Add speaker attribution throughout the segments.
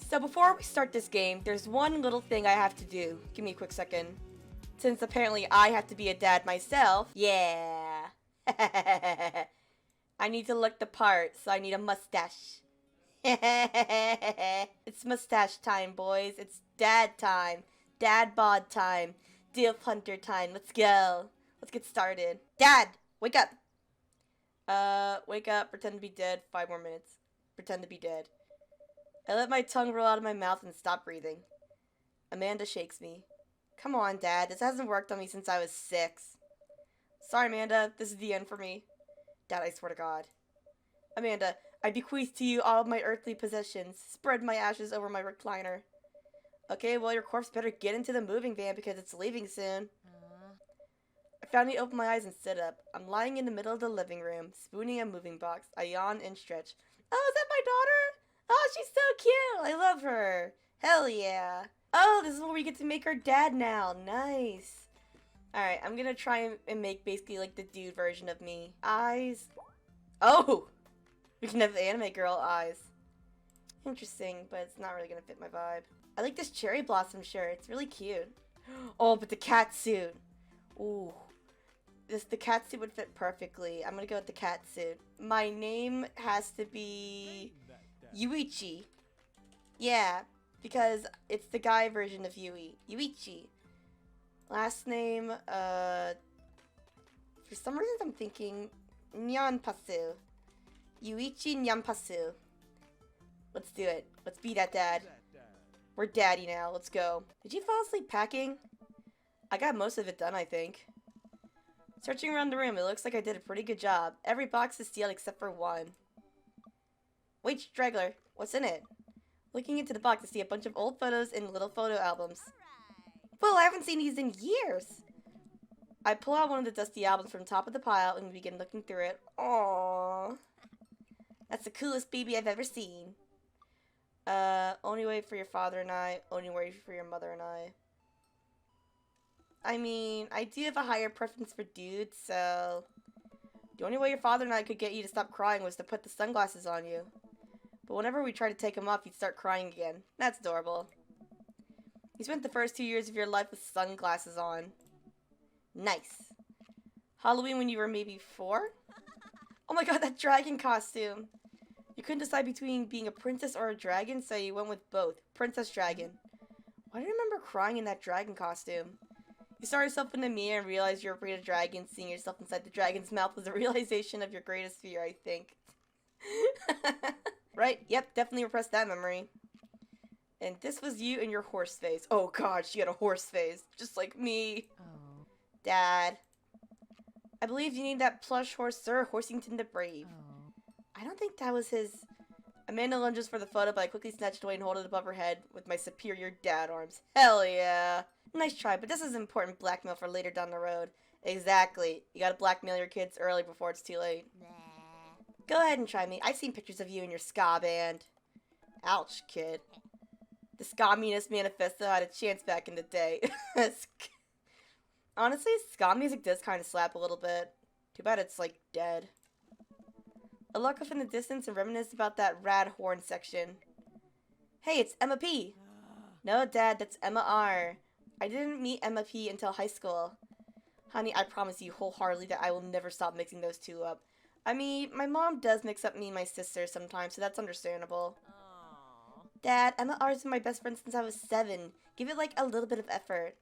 Speaker 1: So before we start this game, there's one little thing I have to do. Give me a quick second. Since apparently I have to be a dad myself. Yeah. I need to look the part, so I need a mustache. It's mustache time, boys. It's dad time. Dad bod time. DILF hunter time. Let's go. Let's get started. Dad, wake up. Wake up. Pretend to be dead. 5 more minutes. Pretend to be dead. I let my tongue roll out of my mouth and stop breathing. Amanda shakes me. Come on, Dad. This hasn't worked on me since I was 6. Sorry, Amanda. This is the end for me. Dad, I swear to God. Amanda, I bequeath to you all of my earthly possessions. Spread my ashes over my recliner. Okay, well, your corpse better get into the moving van because it's leaving soon. I finally opened my eyes and stood up. I'm lying in the middle of the living room, spooning a moving box. I yawn and stretch. Oh, is that my daughter? Oh, she's so cute. I love her. Hell yeah. Oh, this is where we get to make her dad now. Nice. Alright, I'm gonna try and make basically like the dude version of me. Eyes. Oh! We can have anime girl eyes. Interesting, but it's not really gonna fit my vibe. I like this cherry blossom shirt. It's really cute. Oh, but the cat suit. Ooh. The cat suit would fit perfectly. I'm gonna go with the cat suit. My name has to be Yuichi. Yeah, because it's the guy version of Yui. Yuichi. Last name, for some reason I'm thinking Nyanpasu. Yuichi Nyanpasu. Let's do it. Let's be that dad. We're daddy now. Let's go. Did you fall asleep packing? I got most of it done, I think. Searching around the room, it looks like I did a pretty good job. Every box is sealed except for one. Wait, straggler. What's in it? Looking into the box, I see a bunch of old photos and little photo albums. Well, I haven't seen these in years. I pull out one of the dusty albums from the top of the pile and begin looking through it. Aww. That's the coolest baby I've ever seen. Only way for your father and I, only way for your mother and I. I mean, I do have a higher preference for dudes, so... The only way your father and I could get you to stop crying was to put the sunglasses on you. But whenever we try to take them off, you'd start crying again. That's adorable. You spent the first 2 years of your life with sunglasses on. Nice. Halloween when you were maybe 4? Oh my god, that dragon costume! You couldn't decide between being a princess or a dragon, so you went with both. Princess Dragon. Why do I remember crying in that dragon costume? You saw yourself in the mirror and realized you're afraid of dragons. Seeing yourself inside the dragon's mouth was a realization of your greatest fear, I think. Right? Yep, definitely repressed that memory. And this was you and your horse face. Oh god, she had a horse face. Just like me.
Speaker 2: Oh.
Speaker 1: Dad. I believe you need that plush horse, Sir Horsington the Brave.
Speaker 2: Oh.
Speaker 1: I don't think that was his... Amanda lunges for the photo, but I quickly snatch it away and hold it above her head with my superior dad arms. Hell yeah. Nice try, but this is important blackmail for later down the road. Exactly. You gotta blackmail your kids early before it's too late.
Speaker 2: Nah.
Speaker 1: Go ahead and try me. I've seen pictures of you and your ska band. Ouch, kid. The ska meanest manifesto had a chance back in the day. Honestly, ska music does kind of slap a little bit. Too bad it's, like, dead. I look off in the distance and reminisce about that rad horn section. Hey, it's Emma P. No, Dad, that's Emma R. I didn't meet Emma P until high school. Honey, I promise you wholeheartedly that I will never stop mixing those two up. I mean, my mom does mix up me and my sister sometimes, so that's understandable.
Speaker 2: Aww.
Speaker 1: Dad, Emma R's been my best friend since I was 7. Give it, like, a little bit of effort.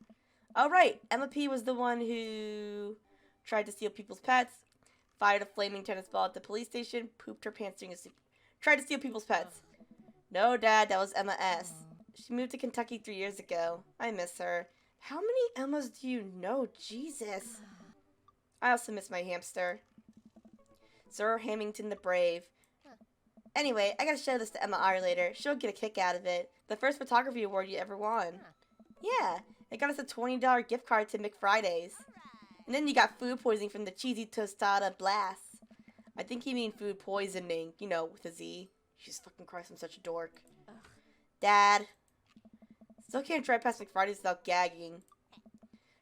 Speaker 1: Oh, right. Emma P was the one who tried to steal people's pets, fired a flaming tennis ball at the police station, pooped her pants during a soup. Tried to steal people's pets. No, Dad, that was Emma S. She moved to Kentucky 3 years ago. I miss her. How many Emmas do you know? Jesus. I also miss my hamster. Sir Hamilton the Brave. Anyway, I gotta show this to Emma R later. She'll get a kick out of it. The first photography award you ever won. Yeah, it got us a $20 gift card to McFriday's. And then you got food poisoning from the cheesy tostada blast. I think you mean food poisoning, you know, with a Z. Jesus fucking Christ, I'm such a dork.
Speaker 2: Ugh.
Speaker 1: Dad. Still can't drive past McFriday's without gagging.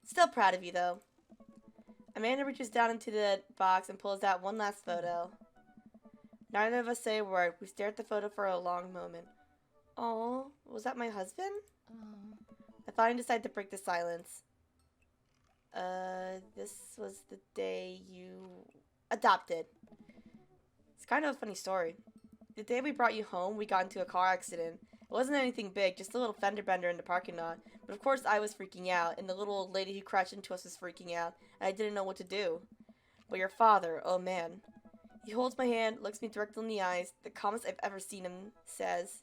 Speaker 1: Still proud of you, though. Amanda reaches down into the box and pulls out one last photo. Neither of us say a word. We stare at the photo for a long moment. Oh, was that my husband? I finally decided to break the silence. This was the day you adopted. It's kind of a funny story. The day we brought you home, we got into a car accident. It wasn't anything big, just a little fender bender in the parking lot. But of course I was freaking out, and the little old lady who crashed into us was freaking out, and I didn't know what to do. But your father, oh man. He holds my hand, looks me directly in the eyes, the calmest I've ever seen him, says,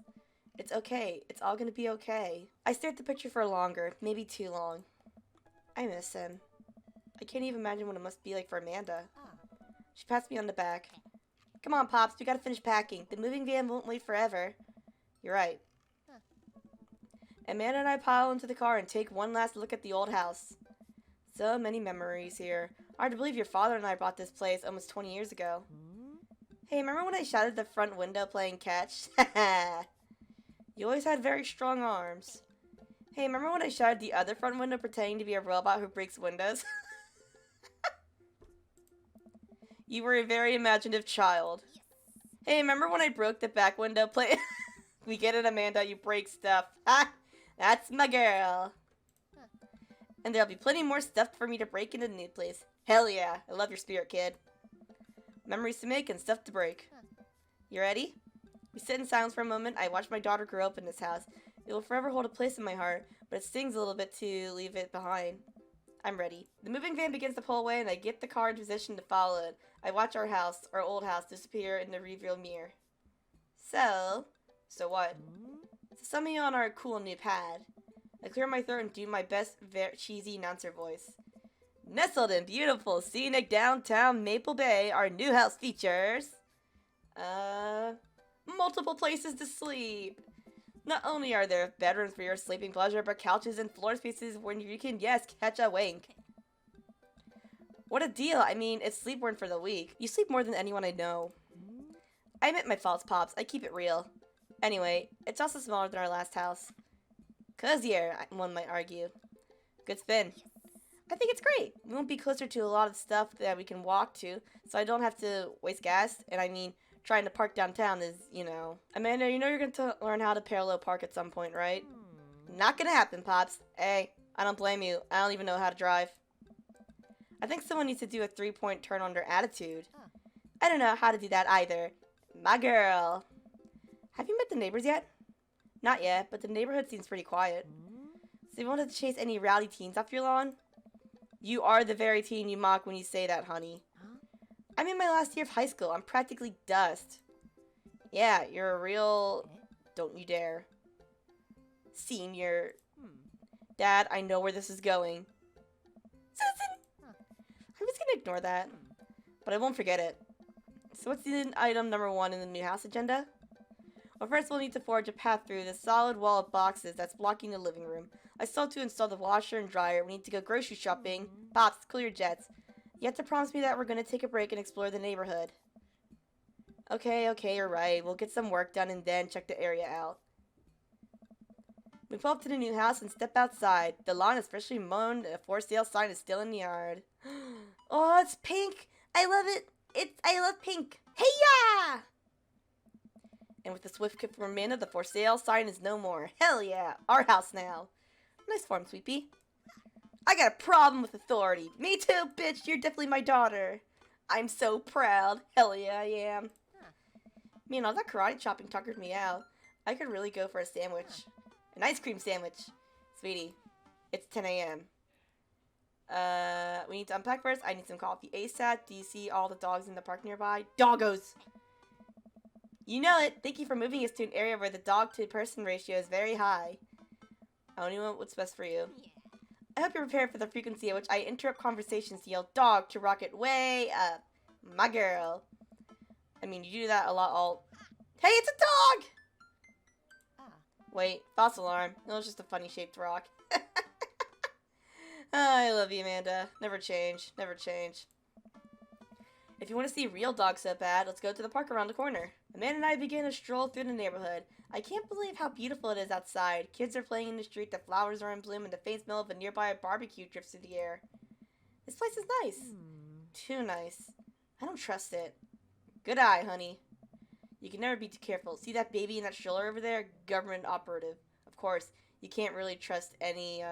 Speaker 1: "It's okay. It's all gonna be okay." I stare at the picture for longer, maybe too long. I miss him. I can't even imagine what it must be like for Amanda. She pats me on the back. Come on, Pops, we gotta finish packing. The moving van won't wait forever. You're right. Amanda and I pile into the car and take one last look at the old house. So many memories here. Hard to believe your father and I bought this place almost 20 years ago. Hey, remember when I shouted the front window playing catch? You always had very strong arms. Hey, remember when I shouted the other front window pretending to be a robot who breaks windows? You were a very imaginative child. Hey, remember when I broke the back window plate? We get it, Amanda, you break stuff. Ha! That's my girl. And there'll be plenty more stuff for me to break into the new place. Hell yeah, I love your spirit, kid. Memories to make and stuff to break. You ready? We sit in silence for a moment. I watch my daughter grow up in this house. It will forever hold a place in my heart, but it stings a little bit to leave it behind. I'm ready. The moving van begins to pull away, and I get the car in position to follow it. I watch our house, our old house, disappear in the rearview mirror. So what? So some of you on our cool new pad. I clear my throat and do my best cheesy announcer voice. Nestled in beautiful, scenic downtown Maple Bay, our new house features... multiple places to sleep. Not only are there bedrooms for your sleeping pleasure, but couches and floor spaces where you can, yes, catch a wink. What a deal. I mean, it's sleepwear for the week. You sleep more than anyone I know. I admit my faults, Pops. I keep it real. Anyway, it's also smaller than our last house. Cozier, one might argue. Good spin. I think it's great. We won't be closer to a lot of stuff that we can walk to, so I don't have to waste gas. And I mean, trying to park downtown is, you know... Amanda, you know you're going to learn how to parallel park at some point, right? Not gonna happen, Pops. Hey, I don't blame you. I don't even know how to drive. I think someone needs to do a 3-point turn on their attitude. I don't know how to do that either. My girl. Have you met the neighbors yet? Not yet, but the neighborhood seems pretty quiet. So you won't have to chase any rowdy teens off your lawn? You are the very teen you mock when you say that, honey. I'm in my last year of high school. I'm practically dust. Yeah, you're a real... Don't you dare. Senior. Dad, I know where this is going. Susan! I'm just gonna ignore that. But I won't forget it. So what's in item number 1 in the new house agenda? Well, first we'll need to forge a path through the solid wall of boxes that's blocking the living room. I still have to install the washer and dryer. We need to go grocery shopping. Pops, clear your jets. You have to promise me that we're gonna take a break and explore the neighborhood. Okay, you're right. We'll get some work done and then check the area out. We pull up to the new house and step outside. The lawn is freshly mown and a for sale sign is still in the yard. Oh, it's pink! I love it! I love pink! Hey-ya! And with the swift kick from Amanda, the for sale sign is no more. Hell yeah! Our house now. Nice form, Sweepy. I got a problem with authority. Me too, bitch! You're definitely my daughter. I'm so proud. Hell yeah, I am. Man, all that karate chopping tuckered me out. I could really go for a sandwich. An ice cream sandwich. Sweetie, it's 10 a.m. We need to unpack first. I need some coffee ASAP. Do you see all the dogs in the park nearby? Doggos! You know it. Thank you for moving us to an area where the dog-to-person ratio is very high. I only want what's best for you. I hope you're prepared for the frequency at which I interrupt conversations to yell dog to rocket way up. My girl. I mean, you do that a lot all... Hey, it's a dog! Wait, false alarm. It was just a funny-shaped rock. I love you, Amanda. Never change. Never change. If you want to see real dogs so bad, let's go to the park around the corner. Amanda and I begin a stroll through the neighborhood. I can't believe how beautiful it is outside. Kids are playing in the street, the flowers are in bloom, and the faint smell of a nearby barbecue drifts through the air. This place is nice. Too nice. I don't trust it. Good eye, honey. You can never be too careful. See that baby in that stroller over there? Government operative. Of course, you can't really trust any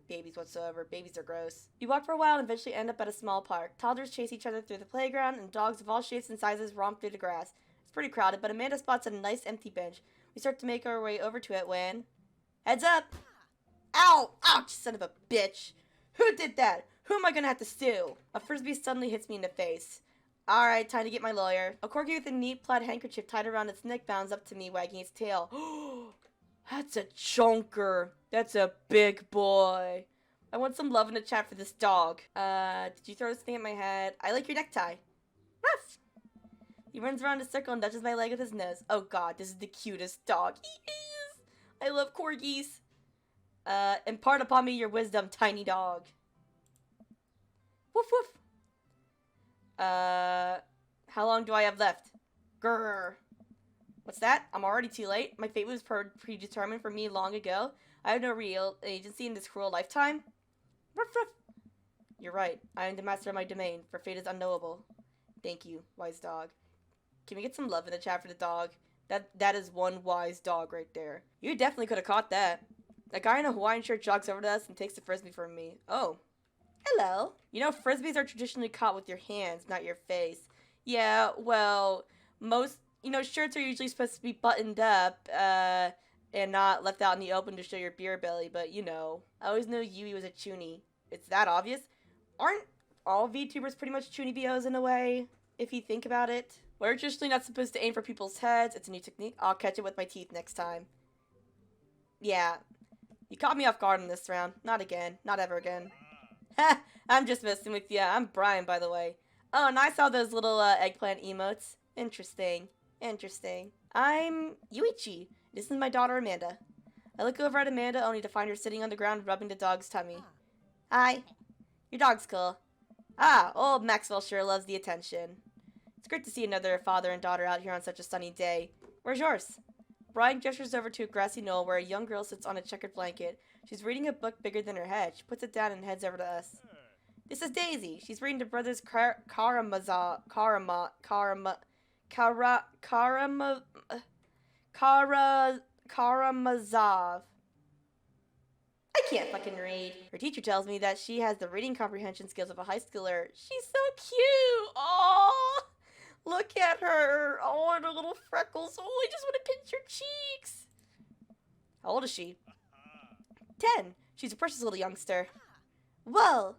Speaker 1: babies whatsoever. Babies are gross. We walk for a while and eventually end up at a small park. Toddlers chase each other through the playground, and dogs of all shapes and sizes romp through the grass. It's pretty crowded, but Amanda spots a nice empty bench. We start to make our way over to it when... Heads up! Ow! Ouch, son of a bitch! Who did that? Who am I gonna have to sue? A frisbee suddenly hits me in the face. Alright, time to get my lawyer. A corgi with a neat plaid handkerchief tied around its neck bounds up to me, wagging its tail. That's a chunker. That's a big boy. I want some love in the chat for this dog. Did you throw this thing at my head? I like your necktie. Ruff! He runs around in a circle and touches my leg with his nose. Oh god, this is the cutest dog. He is! I love corgis. Impart upon me your wisdom, tiny dog. Woof woof. How long do I have left? Grrr. What's that? I'm already too late. My fate was predetermined for me long ago. I have no real agency in this cruel lifetime. Ruff, ruff. You're right. I am the master of my domain, for fate is unknowable. Thank you, wise dog. Can we get some love in the chat for the dog? That is one wise dog right there. You definitely could have caught that. That guy in a Hawaiian shirt jogs over to us and takes the frisbee from me. Oh. Hello. You know, frisbees are traditionally caught with your hands, not your face. Yeah, well, most, shirts are usually supposed to be buttoned up, and not left out in the open to show your beer belly, but I always knew Yui was a chuny. It's that obvious. Aren't all VTubers pretty much chuny BOs in a way, if you think about it? We're traditionally not supposed to aim for people's heads. It's a new technique. I'll catch it with my teeth next time. Yeah. You caught me off guard in this round. Not again. Not ever again. Ha! I'm just messing with you. I'm Brian, by the way. Oh, and I saw those little eggplant emotes. Interesting. Interesting. I'm Yuichi. This is my daughter, Amanda. I look over at Amanda only to find her sitting on the ground rubbing the dog's tummy. Hi. Your dog's cool. Ah, old Maxwell sure loves the attention. It's great to see another father and daughter out here on such a sunny day. Where's yours? Brian gestures over to a grassy knoll where a young girl sits on a checkered blanket. She's reading a book bigger than her head. She puts it down and heads over to us. This is Daisy. She's reading the brothers Karamazov. I can't fucking read. Her teacher tells me that she has the reading comprehension skills of a high schooler. She's so cute. Oh, look at her. Oh, and her little freckles. Oh, I just want to pinch her cheeks. How old is she? 10. She's a precious little youngster. Whoa.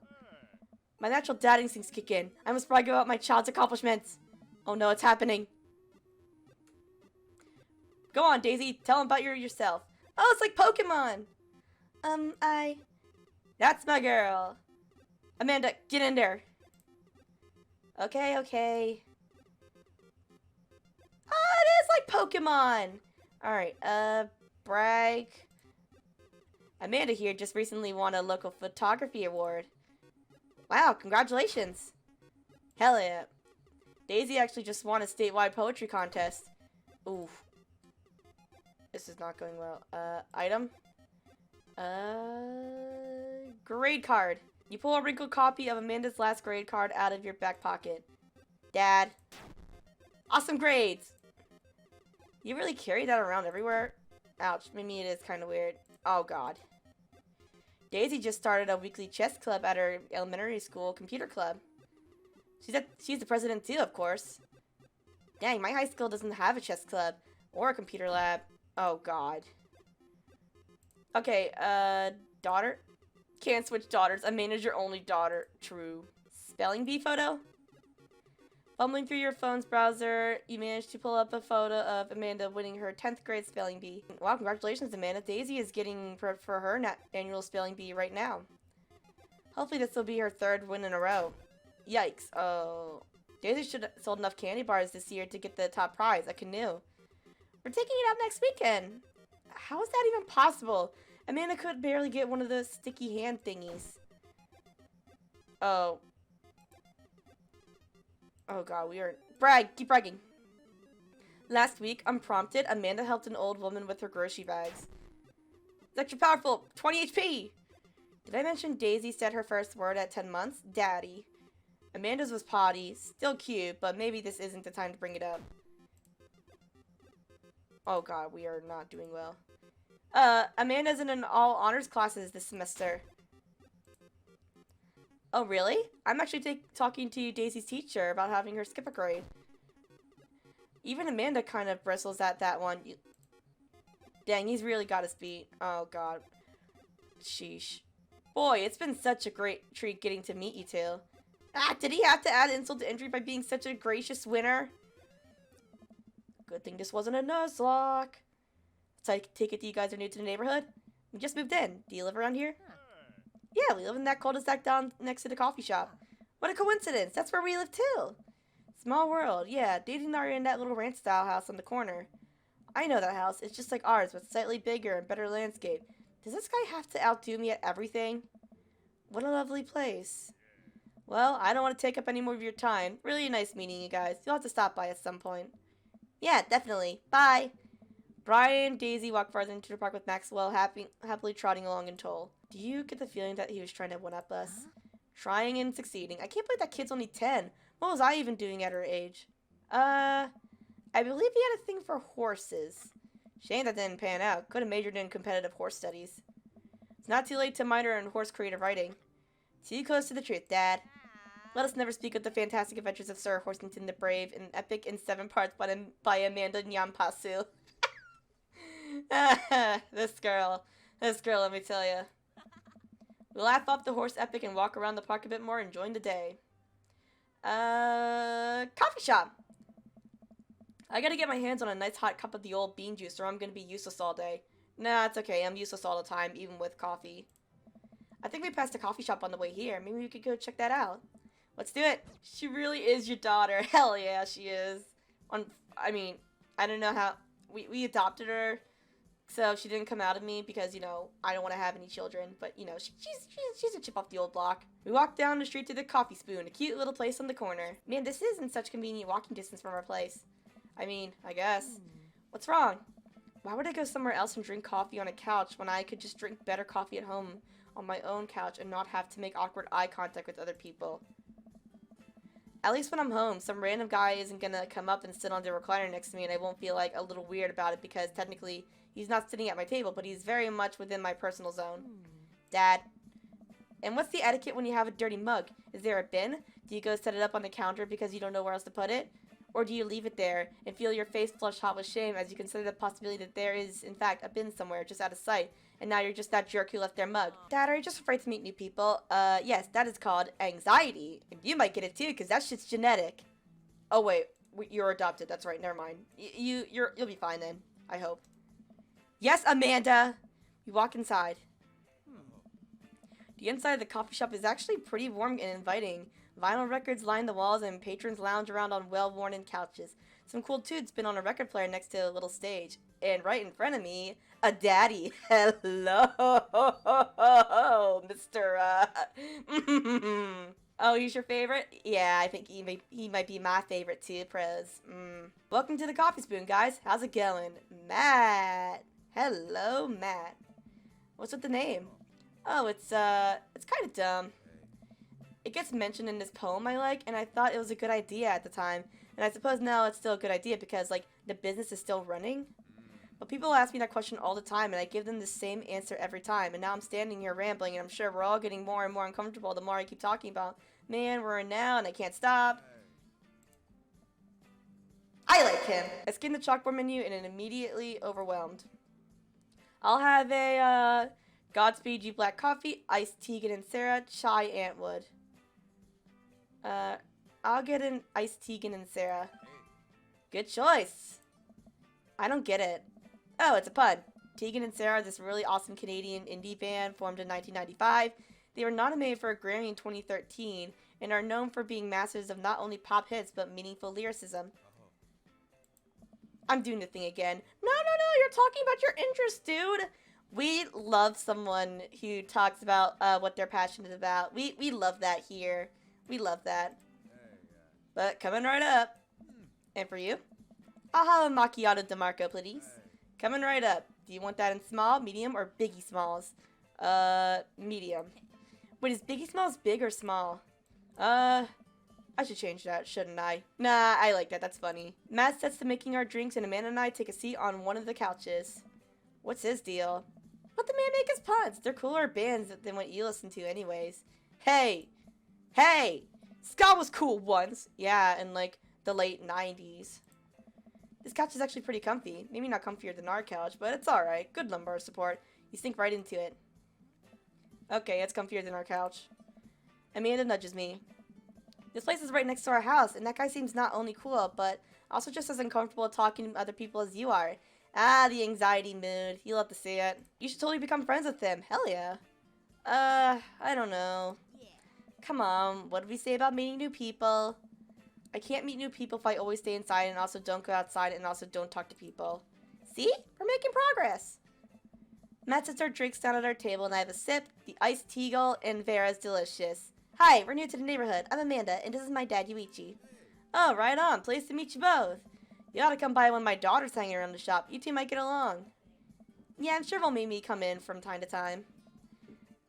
Speaker 1: My natural dad instincts kick in. I must brag about my child's accomplishments. Oh no, it's happening. Go on, Daisy. Tell him about yourself. Oh, it's like Pokemon. That's my girl. Amanda, get in there. Okay, okay. Oh, it is like Pokemon. Alright, brag. Amanda here just recently won a local photography award. Wow, congratulations. Hell yeah. Daisy actually just won a statewide poetry contest. Ooh. This is not going well. Item? Grade card. You pull a wrinkled copy of Amanda's last grade card out of your back pocket. Dad. Awesome grades! You really carry that around everywhere? Ouch, maybe it is kind of weird. Oh god. Daisy just started a weekly chess club at her elementary school computer club. She's the president too, of course. Dang, my high school doesn't have a chess club or a computer lab. Oh god. Okay, daughter? Can't switch daughters. Amanda's your only daughter. True. Spelling bee photo? Fumbling through your phone's browser, you managed to pull up a photo of Amanda winning her 10th grade spelling bee. Wow, congratulations, Amanda. Daisy is getting prepped for her annual spelling bee right now. Hopefully this will be her 3rd win in a row. Yikes. Oh. Daisy should have sold enough candy bars this year to get the top prize, a canoe. We're taking it out next weekend. How is that even possible? Amanda could barely get one of those sticky hand thingies. Oh. Oh god, we are... Brag! Keep bragging! Last week, unprompted, Amanda helped an old woman with her grocery bags. It's extra powerful! 20 HP! Did I mention Daisy said her first word at 10 months? Daddy. Amanda's was potty. Still cute, but maybe this isn't the time to bring it up. Oh god, we are not doing well. Amanda's in an all honors classes this semester. Oh, really? I'm actually talking to Daisy's teacher about having her skip a grade. Even Amanda kind of bristles at that one. Dang, he's really got his beat. Oh, God. Sheesh. Boy, it's been such a great treat getting to meet you two. Ah, did he have to add insult to injury by being such a gracious winner? Good thing this wasn't a Nuzlocke. So I take it that you guys are new to the neighborhood? We just moved in. Do you live around here? Yeah, we live in that cul-de-sac down next to the coffee shop. What a coincidence. That's where we live too. Small world. Yeah, Daisy and I are in that little ranch-style house on the corner. I know that house. It's just like ours, but slightly bigger and better landscape. Does this guy have to outdo me at everything? What a lovely place. Well, I don't want to take up any more of your time. Really nice meeting you guys. You'll have to stop by at some point. Yeah, definitely. Bye. Brian and Daisy walk farther into the park with Maxwell happily trotting along in tow. Do you get the feeling that he was trying to one-up us? Trying and succeeding. I can't believe that kid's only 10. What was I even doing at her age? I believe he had a thing for horses. Shame that didn't pan out. Could have majored in competitive horse studies. It's not too late to minor in horse creative writing. Too close to the truth, Dad. Let us never speak of the fantastic adventures of Sir Horsington the Brave, an epic in 7 parts by Amanda Nyampasu. This girl, let me tell you. We laugh off the horse epic and walk around the park a bit more, enjoying the day. Coffee shop. I gotta get my hands on a nice hot cup of the old bean juice or I'm gonna be useless all day. Nah, it's okay. I'm useless all the time, even with coffee. I think we passed a coffee shop on the way here. Maybe we could go check that out. Let's do it. She really is your daughter. Hell yeah, she is. I mean, I don't know how... We adopted her, so she didn't come out of me because, you know, I don't want to have any children. But, you know, she's a chip off the old block. We walked down the street to the Coffee Spoon, a cute little place on the corner. Man, this isn't such convenient walking distance from our place. I mean, I guess. What's wrong? Why would I go somewhere else and drink coffee on a couch when I could just drink better coffee at home on my own couch and not have to make awkward eye contact with other people? At least when I'm home, some random guy isn't gonna come up and sit on the recliner next to me and I won't feel like a little weird about it because technically he's not sitting at my table, but he's very much within my personal zone. Dad. And what's the etiquette when you have a dirty mug? Is there a bin? Do you go set it up on the counter because you don't know where else to put it? Or do you leave it there and feel your face flush hot with shame as you consider the possibility that there is, in fact, a bin somewhere just out of sight, and now you're just that jerk who left their mug? Dad, are you just afraid to meet new people? Yes, that is called anxiety. And you might get it too, because that shit's genetic. Oh, wait. You're adopted. That's right. Never mind. You'll be fine then. I hope. Yes, Amanda! We walk inside. The inside of the coffee shop is actually pretty warm and inviting. Vinyl records line the walls and patrons lounge around on well-worn couches. Some cool dudes spin on a record player next to a little stage. And right in front of me, a daddy. Hello, Mr. Oh, he's your favorite? Yeah, I think he might be my favorite too, Pros. Welcome to the Coffee Spoon, guys. How's it going? Matt. Hello, Matt. What's with the name? Oh, it's kind of dumb. It gets mentioned in this poem I like, and I thought it was a good idea at the time. And I suppose now it's still a good idea because, like, the business is still running. But people ask me that question all the time, and I give them the same answer every time. And now I'm standing here rambling, and I'm sure we're all getting more and more uncomfortable the more I keep talking about, man, we're in now, and I can't stop. I like him. I skimmed the chalkboard menu, and it immediately overwhelmed. I'll have a, Godspeed You Black Coffee, iced Tegan and Sarah, chai Antwood. I'll get an iced Tegan and Sarah. Good choice. I don't get it. Oh, it's a pun. Tegan and Sarah are this really awesome Canadian indie band formed in 1995. They were nominated for a Grammy in 2013 and are known for being masters of not only pop hits but meaningful lyricism. I'm doing the thing again. No, you're talking about your interests, dude. We love someone who talks about what they're passionate about. We love that here. We love that. But coming right up. And for you? I'll have a macchiato DeMarco, please. Coming right up. Do you want that in small, medium, or Biggie Smalls? Medium. Wait, is Biggie Smalls big or small? I should change that, shouldn't I? Nah, I like that. That's funny. Matt sets to making our drinks, and Amanda and I take a seat on one of the couches. What's his deal? Let the man make his puns. They're cooler bands than what you listen to anyways. Hey! Hey! Ska was cool once. Yeah, in like the late 90s. This couch is actually pretty comfy. Maybe not comfier than our couch, but it's alright. Good lumbar support. You sink right into it. Okay, it's comfier than our couch. Amanda nudges me. This place is right next to our house, and that guy seems not only cool, but also just as uncomfortable talking to other people as you are. Ah, the anxiety mood. You love to see it. You should totally become friends with him. Hell yeah. I don't know. Come on, what did we say about meeting new people? I can't meet new people if I always stay inside and also don't go outside and also don't talk to people. See? We're making progress. Matt sets our drinks down at our table and I have a sip. The iced Teagle and Vera's delicious. Hi, we're new to the neighborhood. I'm Amanda, and this is my dad, Yuichi. Oh, right on. Pleased to meet you both. You ought to come by when my daughter's hanging around the shop. You two might get along. Yeah, I'm sure they'll make me come in from time to time.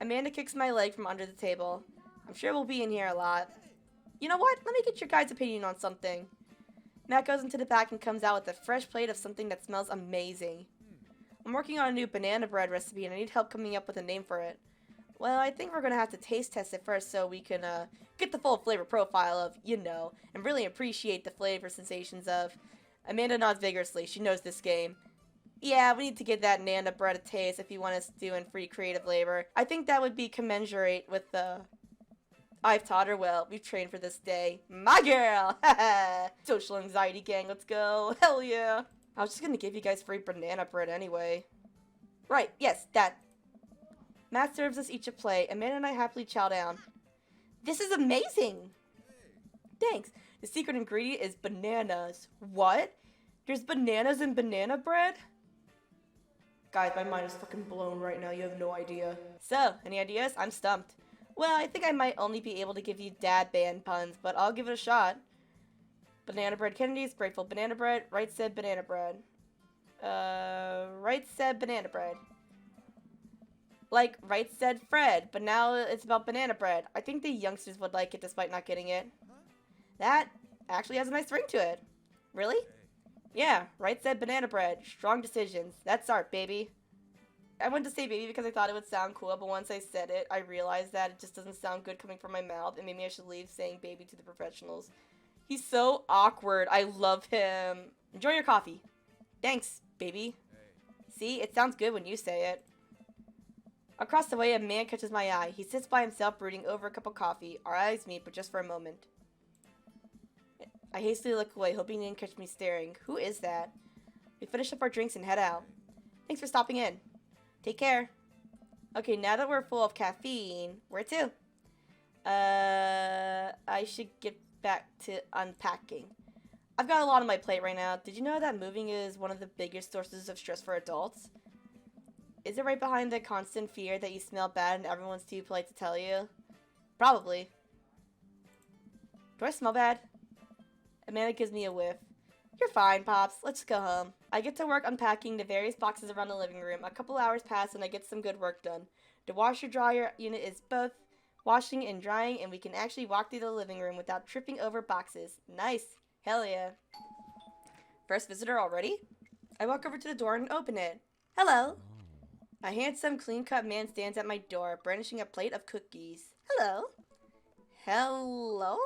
Speaker 1: Amanda kicks my leg from under the table. I'm sure we'll be in here a lot. You know what? Let me get your guys' opinion on something. Matt goes into the back and comes out with a fresh plate of something that smells amazing. I'm working on a new banana bread recipe and I need help coming up with a name for it. Well, I think we're going to have to taste test it first so we can get the full flavor profile of, you know, and really appreciate the flavor sensations of. Amanda nods vigorously. She knows this game. Yeah, we need to give that banana bread a taste if you want us to do in free creative labor. I think that would be commensurate with the... I've taught her well. We've trained for this day. My girl! Social anxiety gang, let's go. Hell yeah. I was just gonna give you guys free banana bread anyway. Right, yes, that. Matt serves us each a plate. Amanda and I happily chow down. This is amazing! Thanks. The secret ingredient is bananas. What? There's bananas in banana bread? Guys, my mind is fucking blown right now. You have no idea. So, any ideas? I'm stumped. Well, I think I might only be able to give you dad band puns, but I'll give it a shot. Banana bread Kennedy's, grateful banana bread, right said banana bread. Right said banana bread. Like, right said Fred, but now it's about banana bread. I think the youngsters would like it despite not getting it. That actually has a nice ring to it. Really? Yeah, right said banana bread. Strong decisions. That's art, baby. I wanted to say baby because I thought it would sound cool, but once I said it, I realized that it just doesn't sound good coming from my mouth, and maybe I should leave saying baby to the professionals. He's so awkward. I love him. Enjoy your coffee. Thanks, baby. See, it sounds good when you say it. Across the way, a man catches my eye. He sits by himself brooding over a cup of coffee. Our eyes meet, but just for a moment. I hastily look away, hoping he didn't catch me staring. Who is that? We finish up our drinks and head out. Thanks for stopping in. Take care. Okay, now that we're full of caffeine, where to? I should get back to unpacking. I've got a lot on my plate right now. Did you know that moving is one of the biggest sources of stress for adults? Is it right behind the constant fear that you smell bad and everyone's too polite to tell you? Probably. Do I smell bad? Amanda gives me a whiff. You're fine, Pops. Let's just go home. I get to work unpacking the various boxes around the living room. A couple hours pass and I get some good work done. The washer-dryer unit is both washing and drying, and we can actually walk through the living room without tripping over boxes. Nice. Hell yeah. First visitor already? I walk over to the door and open it. Hello. A handsome, clean-cut man stands at my door, brandishing a plate of cookies. Hello. Hello?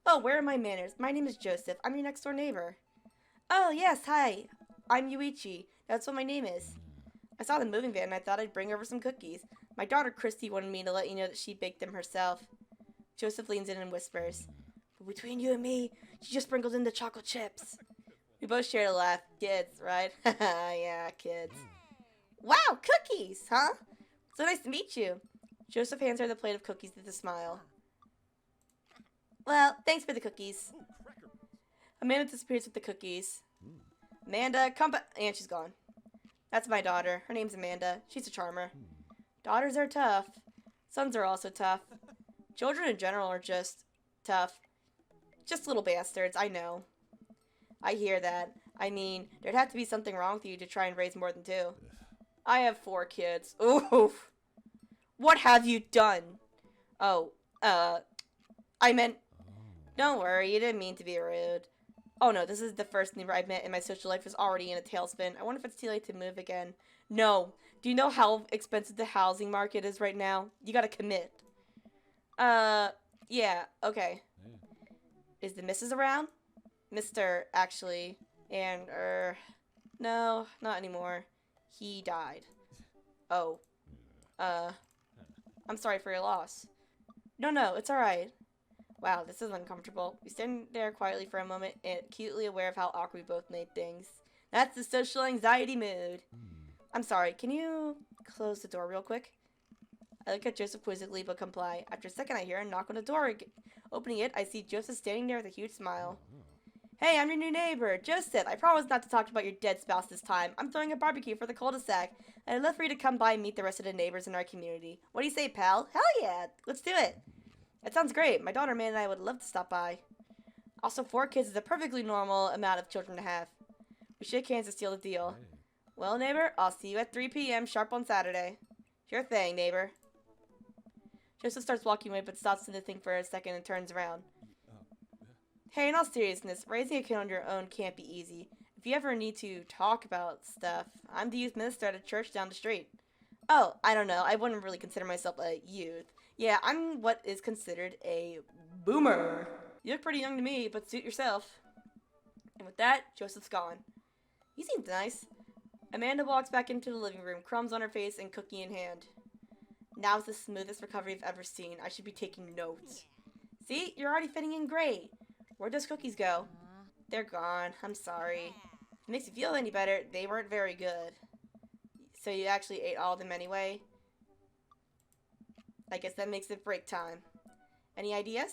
Speaker 1: Oh, where are my manners? My name is Joseph. I'm your next-door neighbor. Oh, yes, hi. I'm Yuichi. That's what my name is. I saw the moving van and I thought I'd bring over some cookies. My daughter Christy wanted me to let you know that she baked them herself. Joseph leans in and whispers, but between you and me, she just sprinkled in the chocolate chips. We both shared a laugh. Kids, right? Yeah, kids. Wow, cookies, huh? So nice to meet you. Joseph hands her the plate of cookies with a smile. Well, thanks for the cookies. Amanda disappears with the cookies. Amanda, come back. And she's gone. That's my daughter. Her name's Amanda. She's a charmer. Daughters are tough. Sons are also tough. Children in general are just tough. Just little bastards, I know. I hear that. I mean, there'd have to be something wrong with you to try and raise more than 2. I have 4 kids. Oof. What have you done? Oh, I meant, Don't worry, you didn't mean to be rude. Oh no, this is the first neighbor I've met and my social life is already in a tailspin. I wonder if it's too late to move again. No. Do you know how expensive the housing market is right now? You gotta commit. Yeah, okay. Is the missus around? Mr. actually. And, no, not anymore. He died. Oh. I'm sorry for your loss. No, it's alright. Wow, this is uncomfortable. We stand there quietly for a moment, acutely aware of how awkward we both made things. That's the social anxiety mood. I'm sorry, can you close the door real quick? I look at Joseph quizzically but comply. After a second, I hear a knock on the door. Opening it, I see Joseph standing there with a huge smile. Hey, I'm your new neighbor, Joseph. I promise not to talk about your dead spouse this time. I'm throwing a barbecue for the cul-de-sac, and I'd love for you to come by and meet the rest of the neighbors in our community. What do you say, pal? Hell yeah! Let's do it! That sounds great. My daughter, May, and I would love to stop by. Also, 4 kids is a perfectly normal amount of children to have. We shake hands to seal the deal. Well, neighbor, I'll see you at 3 p.m. sharp on Saturday. Sure thing, neighbor. Joseph starts walking away, but stops to think for a second and turns around. Hey, in all seriousness, raising a kid on your own can't be easy. If you ever need to talk about stuff, I'm the youth minister at a church down the street. Oh, I don't know. I wouldn't really consider myself a youth. Yeah, I'm what is considered a boomer. You look pretty young to me, but suit yourself. And with that, Joseph's gone. He seems nice. Amanda walks back into the living room, crumbs on her face and cookie in hand. Now's the smoothest recovery I've ever seen. I should be taking notes. See, you're already fitting in great. Where'd those cookies go? They're gone. I'm sorry. If it makes you feel any better, they weren't very good. So you actually ate all of them anyway? I guess that makes it break time. Any ideas?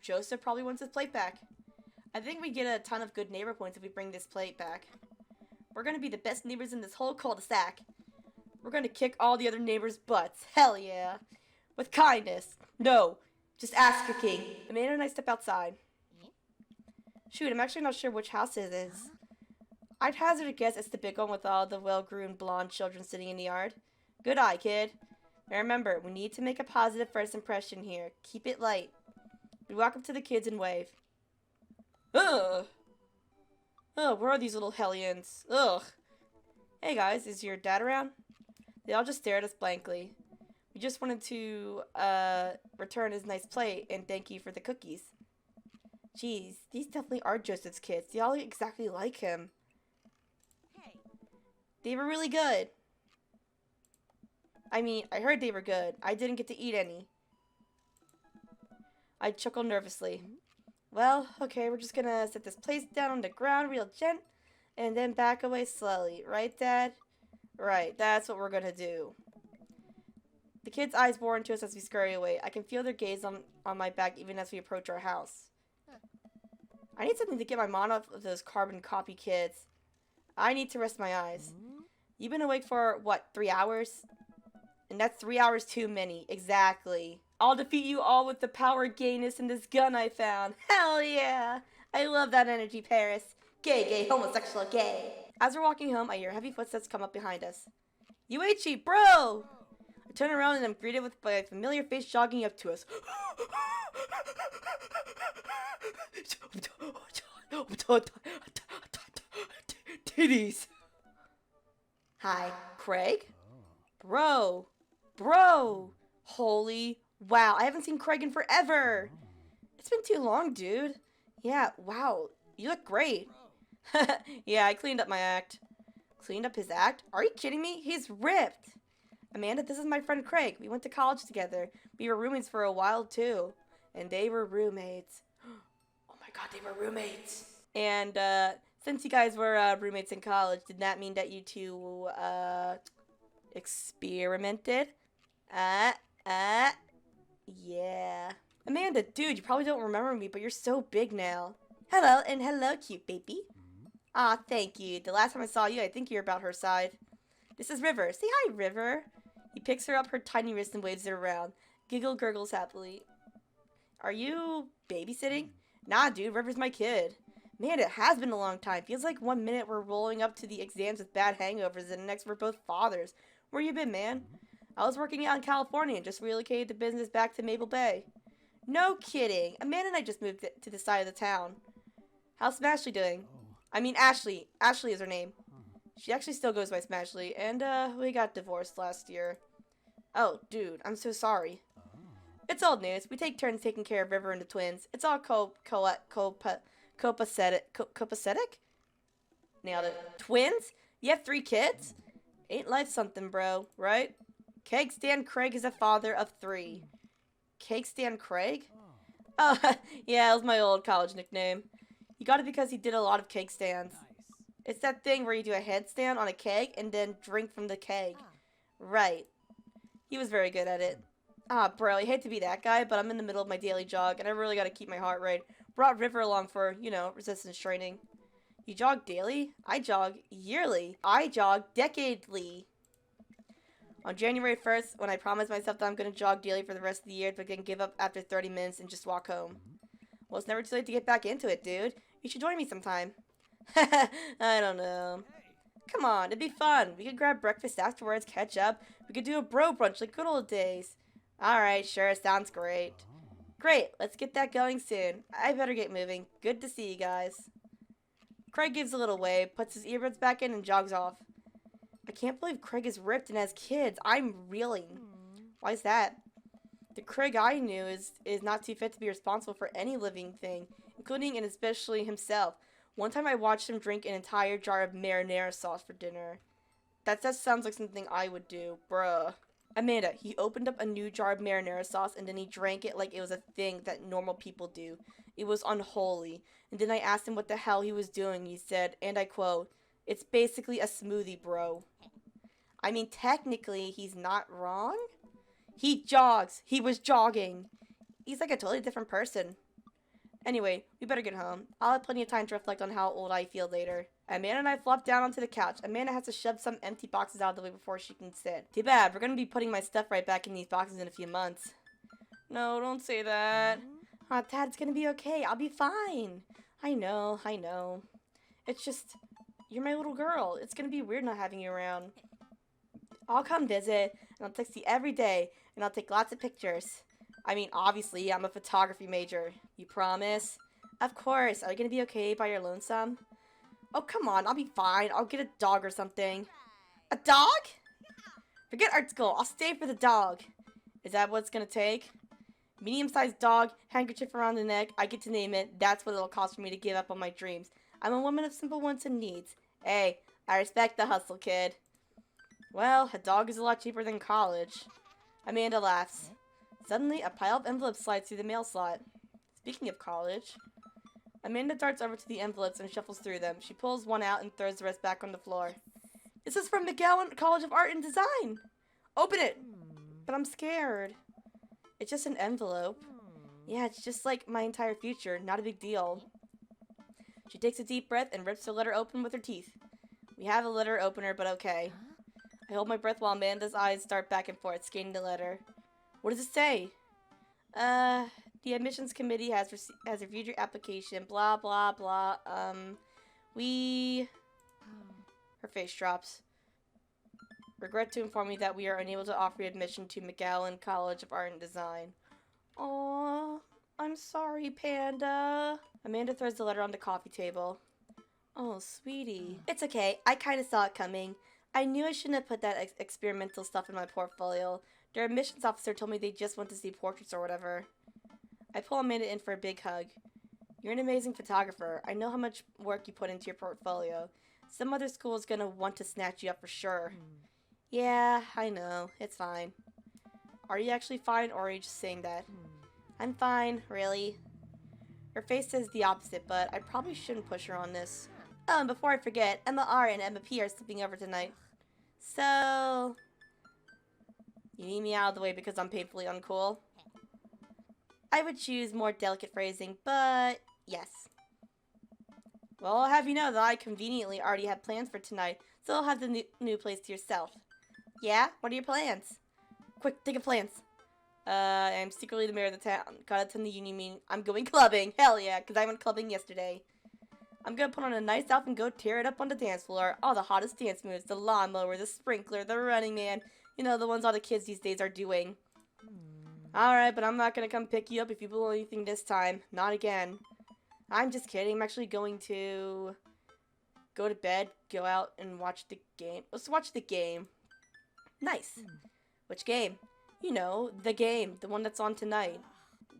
Speaker 1: Joseph probably wants his plate back. I think we get a ton of good neighbor points if we bring this plate back. We're gonna be the best neighbors in this whole cul-de-sac. We're gonna kick all the other neighbors' butts. Hell yeah. With kindness. No, just ass kicking. Amanda and I step outside. Shoot, I'm actually not sure which house it is. I'd hazard a guess it's the big one with all the well-groomed blonde children sitting in the yard. Good eye, kid. Now remember, we need to make a positive first impression here. Keep it light. We walk up to the kids and wave. Ugh. Oh, where are these little hellions? Ugh. Hey guys, is your dad around? They all just stare at us blankly. We just wanted to, return his nice plate and thank you for the cookies. Jeez, these definitely are Joseph's kids. They all look exactly like him. They were really good. I mean, I heard they were good. I didn't get to eat any. I chuckled nervously. Well, okay, we're just gonna set this plate down on the ground real gent, and then back away slowly. Right, Dad? Right, that's what we're gonna do. The kids' eyes bore into us as we scurry away. I can feel their gaze on my back even as we approach our house. I need something to get my mind off of those carbon copy kids. I need to rest my eyes. You've been awake for, what, 3 hours? And that's 3 hours too many. Exactly. I'll defeat you all with the power gayness in this gun I found. Hell yeah! I love that energy, Paris. Gay, homosexual, gay. As we're walking home, I hear heavy footsteps come up behind us. UHE, bro! I turn around and I'm greeted by a familiar face jogging up to us. Titties. Hi, Craig? Bro. Holy wow, I haven't seen Craig in forever. It's been too long, dude. Yeah, wow, you look great. Yeah, I cleaned up my act. Cleaned up his act? Are you kidding me? He's ripped. Amanda, this is my friend Craig. We went to college together. We were roommates for a while, too. And they were roommates. Oh my god, they were roommates. And, since you guys were, roommates in college, did that mean that you two, experimented? Yeah. Amanda, dude, you probably don't remember me, but you're so big now. Hello, and hello, cute baby. Aw, thank you. The last time I saw you, I think you're about her side. This is River. Say hi, River. He picks her up her tiny wrist and waves her around. Giggle gurgles happily. Are you babysitting? Nah, dude, River's my kid. Man, it has been a long time. Feels like 1 minute we're rolling up to the exams with bad hangovers, and the next we're both fathers. Where you been, man? I was working out in California and just relocated the business back to Maple Bay. No kidding. Amanda and I just moved to the side of the town. How's Smashley doing? I mean, Ashley. Ashley is her name. She actually still goes by Smashley, and we got divorced last year. Oh, dude, I'm so sorry. It's old news. We take turns taking care of River and the twins. It's all copacetic? Nailed it. Twins? You have 3 kids? Ain't life something, bro, right? Keg Stan Craig is a father of 3. Keg Stan Craig? Oh, yeah, that was my old college nickname. He got it because he did a lot of keg stands. It's that thing where you do a headstand on a keg and then drink from the keg. Right. He was very good at it. Ah, bro, I hate to be that guy, but I'm in the middle of my daily jog, and I really gotta keep my heart rate. Brought River along for, resistance training. You jog daily? I jog yearly. I jog decadely. On January 1st, when I promised myself that I'm gonna jog daily for the rest of the year, but then give up after 30 minutes and just walk home. Well, it's never too late to get back into it, dude. You should join me sometime. I don't know. Come on, it'd be fun. We could grab breakfast afterwards, catch up. We could do a bro brunch like good old days. Alright, sure, sounds great. Great, let's get that going soon. I better get moving. Good to see you guys. Craig gives a little wave, puts his earbuds back in, and jogs off. I can't believe Craig is ripped and has kids. I'm reeling. Why's that? The Craig I knew is not too fit to be responsible for any living thing, including and especially himself. One time I watched him drink an entire jar of marinara sauce for dinner. That sounds like something I would do, bruh. Amanda, he opened up a new jar of marinara sauce and then he drank it like it was a thing that normal people do. It was unholy. And then I asked him what the hell he was doing. He said, and I quote, "It's basically a smoothie, bro." I mean, technically, he's not wrong. He jogs. He was jogging. He's like a totally different person. Anyway, we better get home. I'll have plenty of time to reflect on how old I feel later. Amanda and I flop down onto the couch. Amanda has to shove some empty boxes out of the way before she can sit. Too bad. We're going to be putting my stuff right back in these boxes in a few months. No, don't say that. Dad, it's going to be okay. I'll be fine. I know. It's just, you're my little girl. It's going to be weird not having you around. I'll come visit, and I'll text you every day, and I'll take lots of pictures. I mean, obviously, I'm a photography major. You promise? Of course. Are you going to be okay by your lonesome? Oh, come on. I'll be fine. I'll get a dog or something. A dog? Forget art school. I'll stay for the dog. Is that what it's going to take? Medium-sized dog, handkerchief around the neck. I get to name it. That's what it'll cost for me to give up on my dreams. I'm a woman of simple wants and needs. Hey, I respect the hustle, kid. Well, a dog is a lot cheaper than college. Amanda laughs. Suddenly, a pile of envelopes slides through the mail slot. Speaking of college, Amanda darts over to the envelopes and shuffles through them. She pulls one out and throws the rest back on the floor. This is from McGowan College of Art and Design. Open it. But I'm scared. It's just an envelope. Yeah, it's just like my entire future. Not a big deal. She takes a deep breath and rips the letter open with her teeth. We have a letter opener, but okay. I hold my breath while Amanda's eyes dart back and forth, scanning the letter. What does it say? The admissions committee has reviewed your application, blah, blah, blah. Her face drops. Regret to inform you that we are unable to offer you admission to McGowan College of Art and Design. Aww, I'm sorry, Panda. Amanda throws the letter on the coffee table. Oh, sweetie. It's okay. I kind of saw it coming. I knew I shouldn't have put that experimental stuff in my portfolio. Their admissions officer told me they just want to see portraits or whatever. I pull Amanda in for a big hug. You're an amazing photographer. I know how much work you put into your portfolio. Some other school is going to want to snatch you up for sure. Yeah, I know. It's fine. Are you actually fine, or are you just saying that? I'm fine, really. Her face says the opposite, but I probably shouldn't push her on this. Oh, and before I forget, Emma R and Emma P are sleeping over tonight. So... you need me out of the way because I'm painfully uncool? I would choose more delicate phrasing, but yes. Well, I'll have you know that I conveniently already have plans for tonight, so I'll have the new place to yourself. Yeah? What are your plans? Quick, think of plans. I'm secretly the mayor of the town. Gotta attend the union meeting. I'm going clubbing. Hell yeah, because I went clubbing yesterday. I'm gonna put on a nice outfit and go tear it up on the dance floor. All the hottest dance moves. The lawnmower, the sprinkler, the running man. You know, the ones all the kids these days are doing. Alright, but I'm not gonna come pick you up if you blow anything this time. Not again. I'm just kidding. I'm actually going to go to bed, go out, and watch the game. Let's watch the game. Nice. Which game? You know, the game. The one that's on tonight.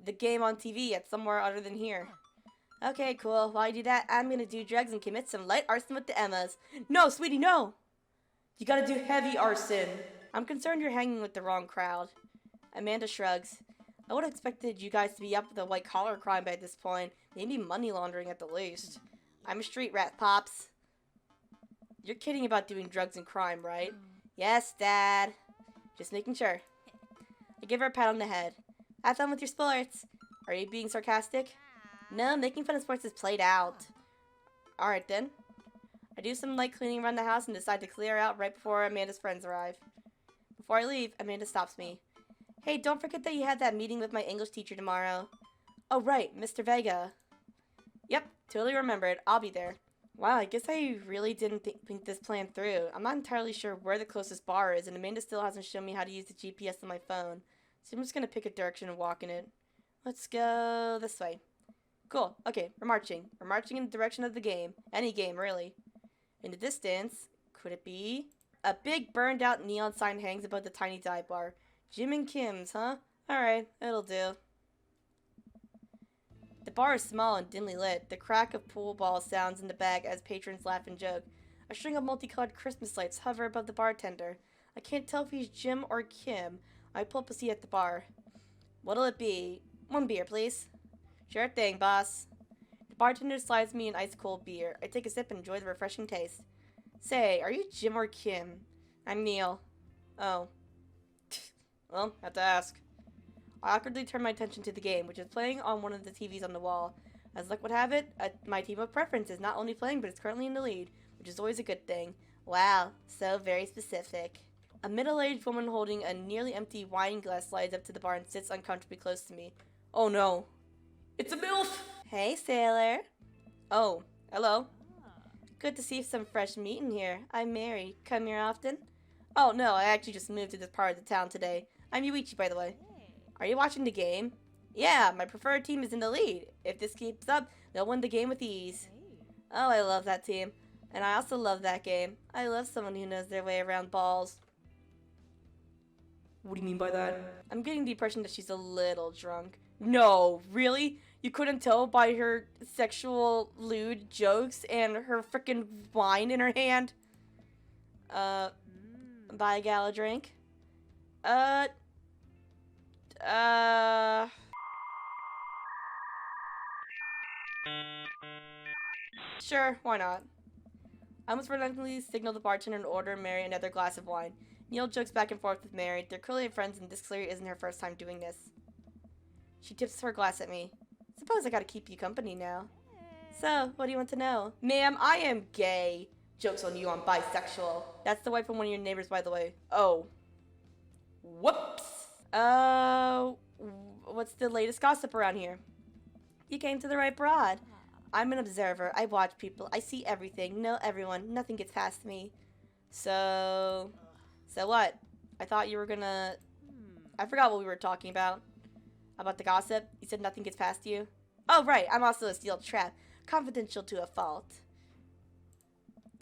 Speaker 1: The game on TV at somewhere other than here. Okay, cool. While I do that, I'm gonna do drugs and commit some light arson with the Emmas. No, sweetie, no! You gotta do heavy arson. I'm concerned you're hanging with the wrong crowd. Amanda shrugs. I would have expected you guys to be up with a white-collar crime by this point. Maybe money laundering at the least. I'm a street rat, Pops. You're kidding about doing drugs and crime, right? Yes, Dad. Just making sure. I give her a pat on the head. Have fun with your sports. Are you being sarcastic? No, making fun of sports is played out. Alright then. I do some light cleaning around the house and decide to clear out right before Amanda's friends arrive. Before I leave, Amanda stops me. Hey, don't forget that you have that meeting with my English teacher tomorrow. Oh right, Mr. Vega. Yep, totally remembered. I'll be there. Wow, I guess I really didn't think this plan through. I'm not entirely sure where the closest bar is, and Amanda still hasn't shown me how to use the GPS on my phone. So I'm just gonna pick a direction and walk in it. Let's go this way. Cool. Okay, we're marching. We're marching in the direction of the game. Any game, really. In the distance, could it be? A big burned out neon sign hangs above the tiny dive bar. Jim and Kim's, huh? Alright, it'll do. The bar is small and dimly lit. The crack of pool ball sounds in the bag as patrons laugh and joke. A string of multicolored Christmas lights hover above the bartender. I can't tell if he's Jim or Kim. I pull up a seat at the bar. What'll it be? 1 beer, please. Sure thing, boss. The bartender slides me an ice-cold beer. I take a sip and enjoy the refreshing taste. Say, are you Jim or Kim? I'm Neil. Oh. Well, have to ask. I awkwardly turn my attention to the game, which is playing on one of the TVs on the wall. As luck would have it, my team of preference is not only playing, but is currently in the lead, which is always a good thing. Wow, so very specific. A middle-aged woman holding a nearly empty wine glass slides up to the bar and sits uncomfortably close to me. Oh no. It's a MILF! Hey, sailor. Oh, hello. Good to see some fresh meat in here. I'm Mary. Come here often? Oh no, I actually just moved to this part of the town today. I'm Yuichi, by the way. Are you watching the game? Yeah, my preferred team is in the lead. If this keeps up, they'll win the game with ease. Oh, I love that team. And I also love that game. I love someone who knows their way around balls. What do you mean by that? I'm getting the impression that she's a little drunk. No, really? You couldn't tell by her sexual lewd jokes and her frickin' wine in her hand? Buy a gal a drink? Sure, why not? I almost reluctantly signal the bartender and order Mary another glass of wine. Neil jokes back and forth with Mary. They're clearly friends, and this clearly isn't her first time doing this. She tips her glass at me. Suppose I gotta keep you company now. So, what do you want to know? Ma'am, I am gay. Joke's on you, I'm bisexual. That's the wife of one of your neighbors, by the way. Oh. Whoops. What's the latest gossip around here? You came to the right broad. I'm an observer. I watch people. I see everything. Know everyone. Nothing gets past me. So what? I thought you were gonna... I forgot what we were talking about. About the gossip? You said nothing gets past you? Oh, right. I'm also a steel trap. Confidential to a fault.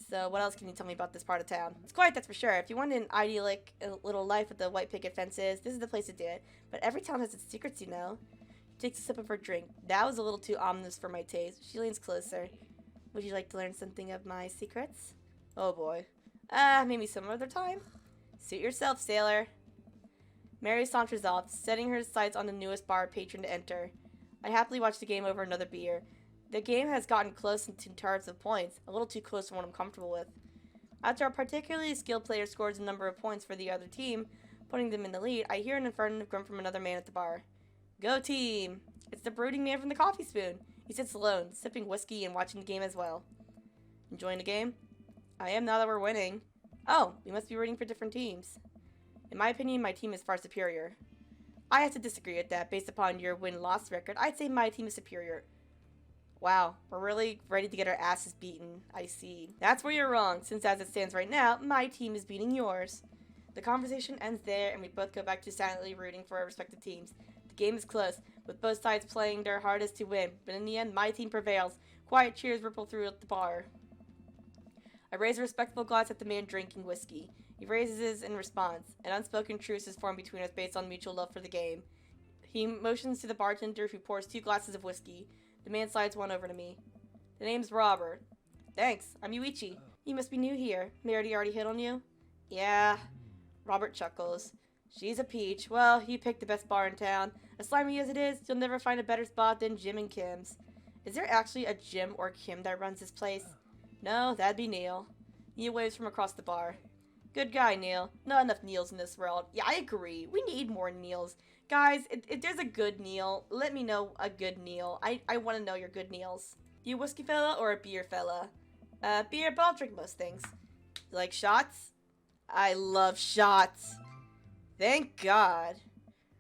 Speaker 1: So what else can you tell me about this part of town? It's quiet, that's for sure. If you want an idyllic little life with the white picket fences, this is the place to do it. But every town has its secrets, you know. She takes a sip of her drink. That was a little too ominous for my taste. She leans closer. Would you like to learn something of my secrets? Oh boy. Maybe some other time? Suit yourself, sailor. Mary saunters off, setting her sights on the newest bar patron to enter. I happily watch the game over another beer. The game has gotten close in terms of points, a little too close for what I'm comfortable with. After a particularly skilled player scores a number of points for the other team, putting them in the lead, I hear an affirmative grunt from another man at the bar. Go team! It's the brooding man from the coffee spoon. He sits alone, sipping whiskey and watching the game as well. Enjoying the game? I am now that we're winning. Oh, we must be rooting for different teams. In my opinion, my team is far superior. I have to disagree with that. Based upon your win-loss record, I'd say my team is superior. Wow, we're really ready to get our asses beaten. I see. That's where you're wrong, since as it stands right now, my team is beating yours. The conversation ends there, and we both go back to silently rooting for our respective teams. The game is close, with both sides playing their hardest to win, but in the end, my team prevails. Quiet cheers ripple through the bar. I raise a respectful glass at the man drinking whiskey. He raises his in response. An unspoken truce is formed between us based on mutual love for the game. He motions to the bartender, who pours 2 glasses of whiskey. The man slides one over to me. The name's Robert. Thanks, I'm Yuichi. You must be new here. Merity already hit on you? Yeah. Robert chuckles. She's a peach. Well, you picked the best bar in town. As slimy as it is, you'll never find a better spot than Jim and Kim's. Is there actually a Jim or Kim that runs this place? No, that'd be Neil. Neil waves from across the bar. Good guy, Neil. Not enough Neils in this world. Yeah, I agree. We need more Neils. Guys, if there's a good Neil, let me know a good Neil. I want to know your good Neils. You a whiskey fella or a beer fella? Beer, but I'll drink most things. You like shots? I love shots. Thank God.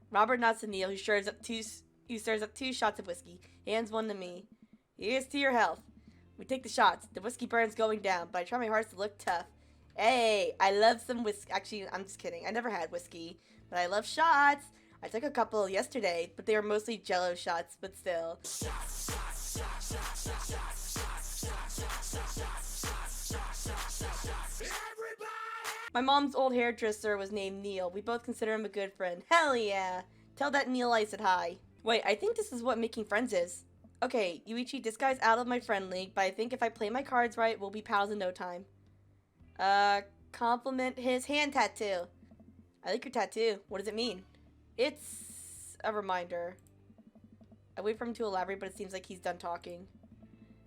Speaker 1: Robert nods to Neil, who stirs up 2 shots of whiskey. Hands one to me. Here's to your health. We take the shots. The whiskey burns going down, but I try my hardest to look tough. Hey, I love some whiskey. Actually, I'm just kidding. I never had whiskey, but I love shots. I took a couple yesterday, but they were mostly Jello shots, but still. My mom's old hairdresser was named Neil. We both consider him a good friend. Hell yeah. Tell that Neil I said hi. Wait, I think this is what making friends is. Okay, Yuichi, this guy's out of my friend league, but I think if I play my cards right, we'll be pals in no time. Compliment his hand tattoo. I like your tattoo. What does it mean? It's a reminder. I wait for him to elaborate, but it seems like he's done talking.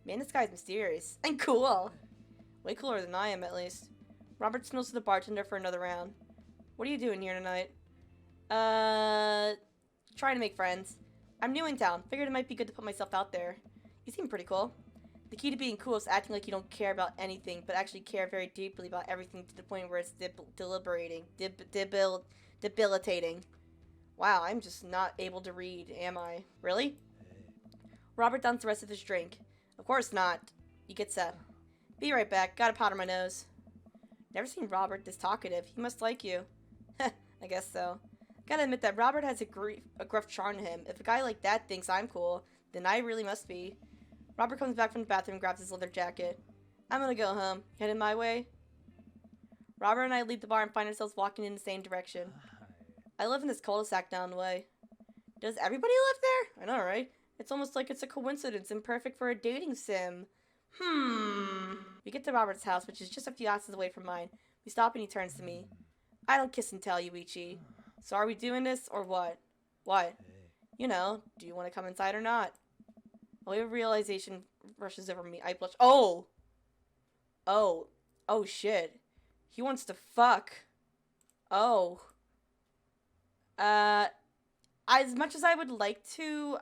Speaker 1: Man, this guy's mysterious. And cool. Way cooler than I am, at least. Robert signals to the bartender for another round. What are you doing here tonight? Trying to make friends. I'm new in town. Figured it might be good to put myself out there. You seem pretty cool. The key to being cool is acting like you don't care about anything, but actually care very deeply about everything to the point where it's debilitating. Wow, I'm just not able to read, am I? Really? Robert downs the rest of his drink. Of course not. He gets up. Be right back. Got a powder my nose. Never seen Robert this talkative. He must like you. I guess so. Gotta admit that Robert has a gruff charm to him. If a guy like that thinks I'm cool, then I really must be. Robert comes back from the bathroom and grabs his leather jacket. I'm gonna go home. Headed my way? Robert and I leave the bar and find ourselves walking in the same direction. I live in this cul-de-sac down the way. Does everybody live there? I know, right? It's almost like it's a coincidence and perfect for a dating sim. We get to Robert's house, which is just a few houses away from mine. We stop and he turns to me. I don't kiss and tell, Yuichi. So are we doing this or what? What? You know, do you want to come inside or not? A wave of realization rushes over me. I blush. Oh! Oh. Oh, shit. He wants to fuck. Oh. As much as I would like to,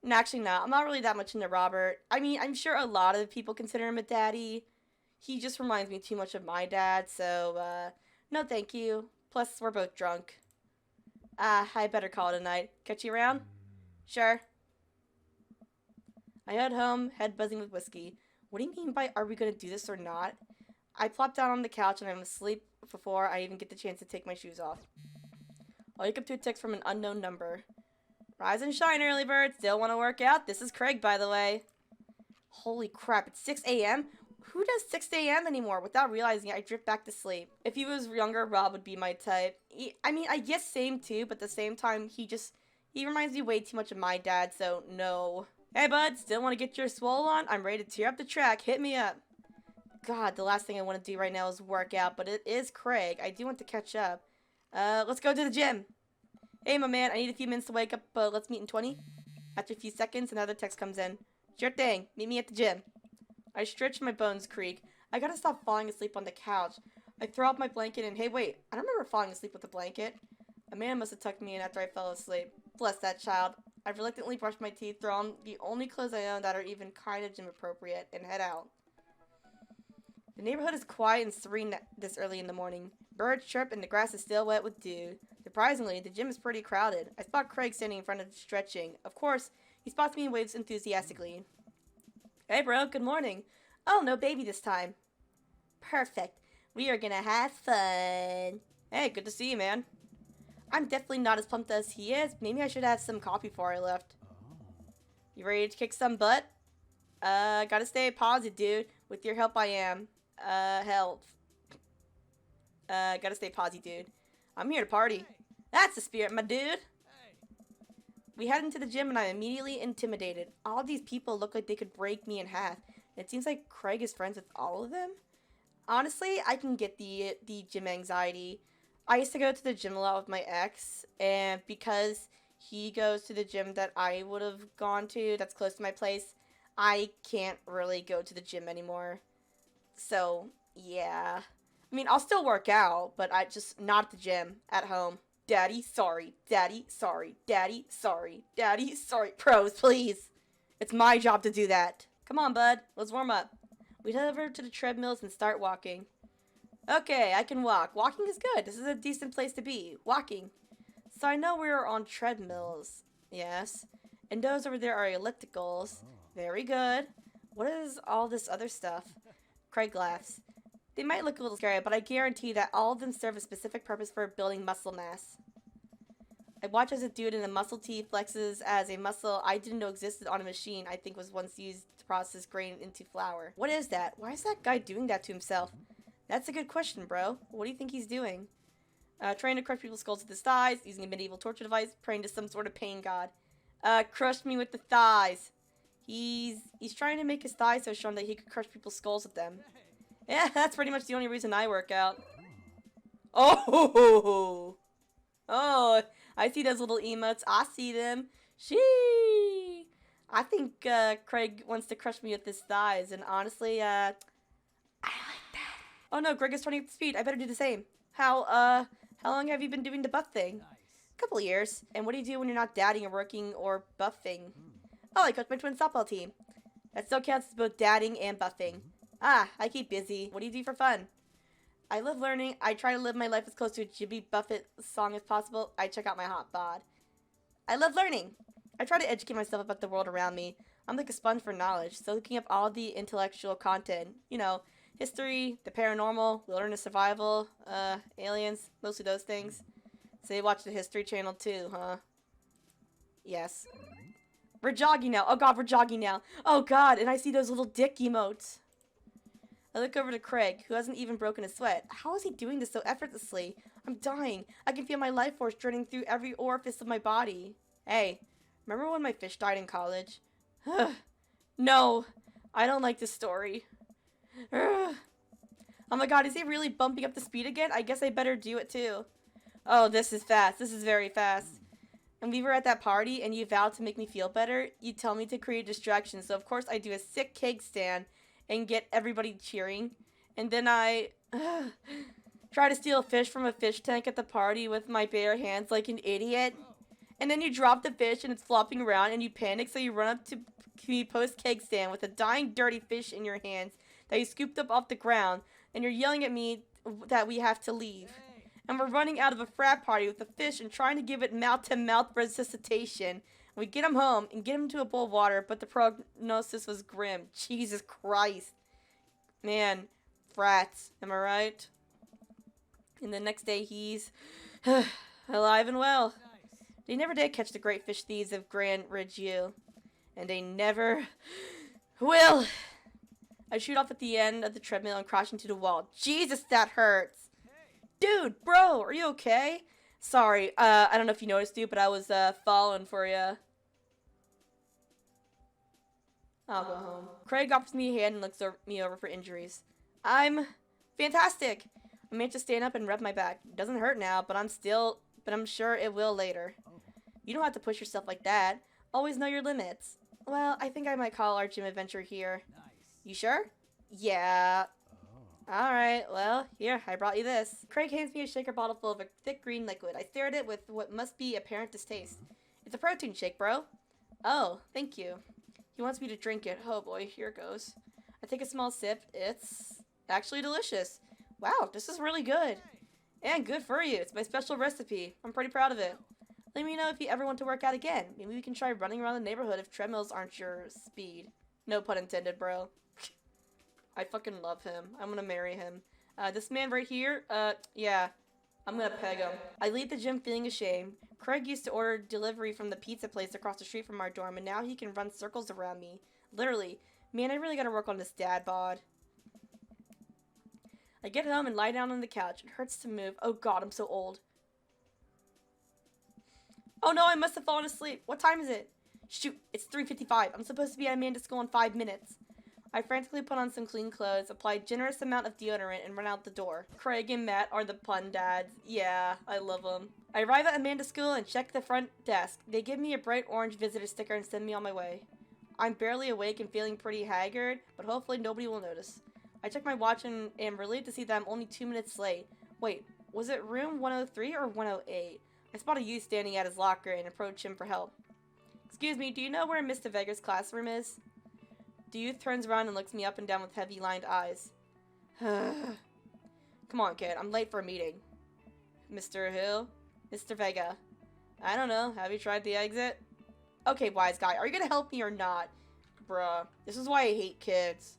Speaker 1: no, actually not. I'm not really that much into Robert. I mean, I'm sure a lot of people consider him a daddy. He just reminds me too much of my dad, so, no thank you. Plus, we're both drunk. I better call it a night. Catch you around? Sure. I head home, head buzzing with whiskey. What do you mean by, are we gonna do this or not? I plop down on the couch and I'm asleep before I even get the chance to take my shoes off. I wake up to a text from an unknown number. Rise and shine, early bird. Still want to work out? This is Craig, by the way. Holy crap, it's 6 a.m.? Who does 6 a.m. anymore? Without realizing it, I drift back to sleep. If he was younger, Rob would be my type. I mean, I guess same too, but at the same time, he reminds me way too much of my dad, so no. Hey, bud, still want to get your swole on? I'm ready to tear up the track. Hit me up. God, the last thing I want to do right now is work out, but it is Craig. I do want to catch up. Let's go to the gym. Hey, my man, I need a few minutes to wake up, but let's meet in 20. After a few seconds, another text comes in. Sure thing. Meet me at the gym. I stretch, my bones creak. I gotta stop falling asleep on the couch. I throw up my blanket and, hey, wait, I don't remember falling asleep with a blanket. A man must have tucked me in after I fell asleep. Bless that child. I reluctantly brush my teeth, throw on the only clothes I own that are even kind of gym appropriate, and head out. The neighborhood is quiet and serene this early in the morning. Birds chirp and the grass is still wet with dew. Surprisingly, the gym is pretty crowded. I spot Craig standing in front of stretching. Of course, he spots me and waves enthusiastically. Hey bro, good morning. Oh, no baby this time. Perfect. We are gonna have fun. Hey, good to see you, man. I'm definitely not as pumped as he is. Maybe I should have some coffee before I left. You ready to kick some butt? Gotta stay positive, dude. With your help, I am. Help. Gotta stay positive, dude. I'm here to party. That's the spirit, my dude. We head into the gym and I'm immediately intimidated. All these people look like they could break me in half. It seems like Craig is friends with all of them. Honestly, I can get the gym anxiety. I used to go to the gym a lot with my ex, and because he goes to the gym that I would have gone to that's close to my place, I can't really go to the gym anymore. So, yeah. I mean, I'll still work out, but I just not at the gym, at home. Daddy, sorry. Daddy, sorry. Daddy, sorry. Daddy, sorry. Pros, please. It's my job to do that. Come on, bud. Let's warm up. We head over to the treadmills and start walking. Okay, I can walk. Walking is good. This is a decent place to be. Walking. So I know we're on treadmills. Yes. And those over there are ellipticals. Very good. What is all this other stuff? Craig laughs. They might look a little scary, but I guarantee that all of them serve a specific purpose for building muscle mass. I watch as a dude in a muscle tee flexes as a muscle I didn't know existed on a machine I think was once used to process grain into flour. What is that? Why is that guy doing that to himself? That's a good question, bro. What do you think he's doing? Trying to crush people's skulls with his thighs, using a medieval torture device, praying to some sort of pain god. Crush me with the thighs. He's trying to make his thighs so strong that he could crush people's skulls with them. Yeah, that's pretty much the only reason I work out. Oh! Oh, I see those little emotes. I see them. Shee! I think Craig wants to crush me with his thighs, and honestly, I like that. Oh no, Greg is turning up the speed. I better do the same. How long have you been doing the buff thing? A couple of years. And what do you do when you're not dadding or working or buffing? Oh, I coach my twin softball team. That still counts as both dadding and buffing. Ah, I keep busy. What do you do for fun? I love learning. I try to live my life as close to a Jimmy Buffett song as possible. I check out my hot bod. I love learning. I try to educate myself about the world around me. I'm like a sponge for knowledge, so looking up all the intellectual content. You know, history, the paranormal, wilderness survival, aliens, mostly those things. So you watch the History Channel too, huh? Yes. We're jogging now. Oh god, we're jogging now. Oh god, and I see those little dick emotes. I look over to Craig, who hasn't even broken a sweat. How is he doing this so effortlessly? I'm dying. I can feel my life force draining through every orifice of my body. Hey, remember when my fish died in college? No, I don't like this story. Oh my god, is he really bumping up the speed again? I guess I better do it too. Oh, this is fast. This is very fast. And we were at that party, and you vowed to make me feel better. You tell me to create distraction, so of course I do a sick cake stand and get everybody cheering. And then I try to steal a fish from a fish tank at the party with my bare hands like an idiot. And then you drop the fish and it's flopping around and you panic, so you run up to me post-cake stand with a dying dirty fish in your hands that you scooped up off the ground, and you're yelling at me that we have to leave. And we're running out of a frat party with the fish and trying to give it mouth-to-mouth resuscitation. We get him home and get him to a bowl of water, but the prognosis was grim. Jesus Christ. Man, frats, am I right? And the next day he's alive and well. They never did catch the great fish thieves of Grand Ridge U. And they never will. I shoot off at the end of the treadmill and crash into the wall. Jesus, that hurts. Dude, bro, are you okay? Sorry, I don't know if you noticed, dude, but I was, falling for you. I'll go home. Craig offers me a hand and looks me over for injuries. I'm fantastic. I managed to stand up and rub my back. It doesn't hurt now, but I'm sure it will later. You don't have to push yourself like that. Always know your limits. Well, I think I might call our gym adventure here. You sure? Yeah. Alright, well, here, I brought you this. Craig hands me a shaker bottle full of a thick green liquid. I stare at it with what must be apparent distaste. It's a protein shake, bro. Oh, thank you. He wants me to drink it. Oh boy, here it goes. I take a small sip. It's actually delicious. Wow, this is really good. And good for you. It's my special recipe. I'm pretty proud of it. Let me know if you ever want to work out again. Maybe we can try running around the neighborhood if treadmills aren't your speed. No pun intended, bro. I fucking love him. I'm gonna marry him. This man right here, yeah. I'm gonna peg him. I leave the gym feeling ashamed. Craig used to order delivery from the pizza place across the street from our dorm, and now he can run circles around me. Literally. Man, I really gotta work on this dad bod. I get home and lie down on the couch. It hurts to move. Oh god, I'm so old. Oh no, I must have fallen asleep. What time is it? Shoot, it's 3:55. I'm supposed to be at Amanda's school in 5 minutes. I frantically put on some clean clothes, apply a generous amount of deodorant, and run out the door. Craig and Matt are the pun dads. Yeah, I love them. I arrive at Amanda's school and check the front desk. They give me a bright orange visitor sticker and send me on my way. I'm barely awake and feeling pretty haggard, but hopefully nobody will notice. I check my watch and am relieved to see that I'm only 2 minutes late. Wait, was it room 103 or 108? I spot a youth standing at his locker and approach him for help. Excuse me, do you know where Mr. Vega's classroom is? The youth turns around and looks me up and down with heavy-lined eyes. Come on, kid. I'm late for a meeting. Mr. Hill? Mr. Vega. I don't know. Have you tried the exit? Okay, wise guy. Are you gonna help me or not? Bruh. This is why I hate kids.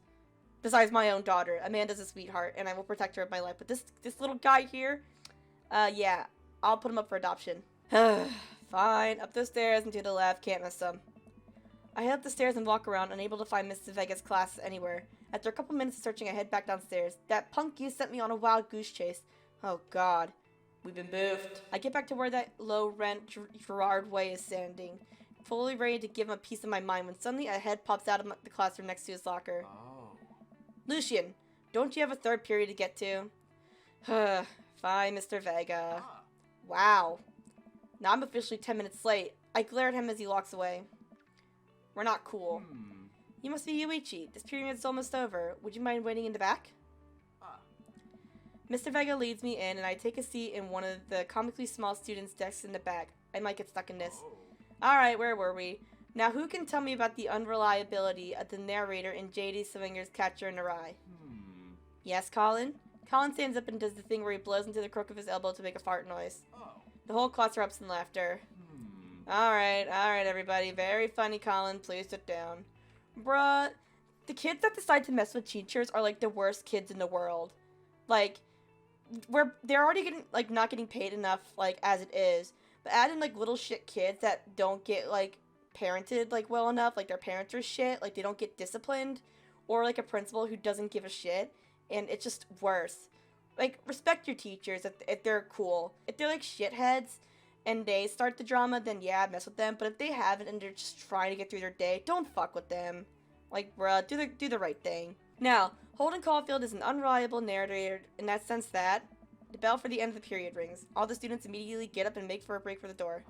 Speaker 1: Besides my own daughter. Amanda's a sweetheart, and I will protect her with my life. But this little guy here? Yeah. I'll put him up for adoption. Fine. Up the stairs and to the left. Can't miss them. I head up the stairs and walk around, unable to find Mrs. Vega's class anywhere. After a couple minutes of searching, I head back downstairs. That punk you sent me on a wild goose chase. Oh, God. We've been boofed. I get back to where that low-rent Gerard Way is standing, fully ready to give him a piece of my mind, when suddenly a head pops out of the classroom next to his locker. Oh. Lucian, don't you have a third period to get to? Fine, Mr. Vega. Wow. Now I'm officially 10 minutes late. I glare at him as he walks away. We're not cool. You must be Yuichi. This period's almost over. Would you mind waiting in the back? Mr. Vega leads me in, and I take a seat in one of the comically small students' desks in the back. I might get stuck in this. Alright, where were we? Now, who can tell me about the unreliability of the narrator in J.D. Swinger's Catcher in the Rye? Yes, Colin? Colin stands up and does the thing where he blows into the crook of his elbow to make a fart noise. The whole class erupts in laughter. Alright, everybody. Very funny, Colin. Please sit down. Bruh, the kids that decide to mess with teachers are, like, the worst kids in the world. Like, they're already getting, like, not getting paid enough, like, as it is. But add in, like, little shit kids that don't get, like, parented, like, well enough. Like, their parents are shit. Like, they don't get disciplined. Or, like, a principal who doesn't give a shit. And it's just worse. Like, respect your teachers if they're cool. If they're, like, shitheads and they start the drama, then yeah, mess with them. But if they haven't and they're just trying to get through their day, don't fuck with them. Like, bruh, do the right thing. Now, Holden Caulfield is an unreliable narrator in that sense that the bell for the end of the period rings. All the students immediately get up and make for a break for the door.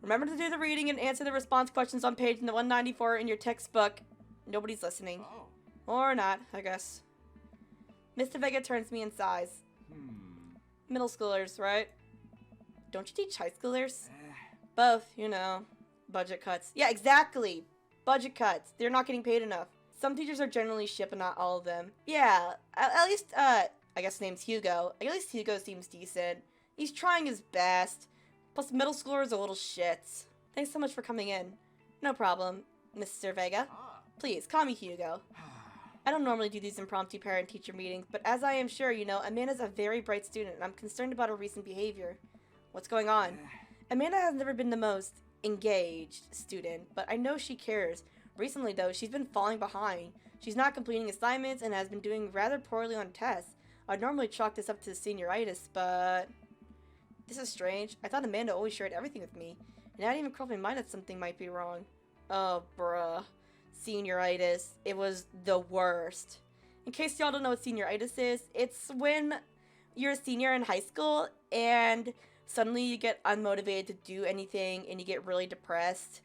Speaker 1: Remember to do the reading and answer the response questions on page 194 in your textbook. Nobody's listening. Or not, I guess. Mr. Vega turns to me and sighs. Middle schoolers, right? Don't you teach high schoolers? Both, you know. Budget cuts. Yeah, exactly. Budget cuts. They're not getting paid enough. Some teachers are generally shit, but not all of them. Yeah, at least, I guess his name's Hugo. At least Hugo seems decent. He's trying his best. Plus, middle schoolers are little shits. Thanks so much for coming in. No problem, Mr. Vega. Please, call me Hugo. I don't normally do these impromptu parent-teacher meetings, but as I am sure you know, Amanda's a very bright student, and I'm concerned about her recent behavior. What's going on? Amanda has never been the most engaged student, but I know she cares. Recently, though, she's been falling behind. She's not completing assignments and has been doing rather poorly on tests. I'd normally chalk this up to senioritis, but this is strange. I thought Amanda always shared everything with me, and I didn't even cross my mind that something might be wrong. Oh, bruh. Senioritis. It was the worst. In case y'all don't know what senioritis is, it's when you're a senior in high school and suddenly you get unmotivated to do anything and you get really depressed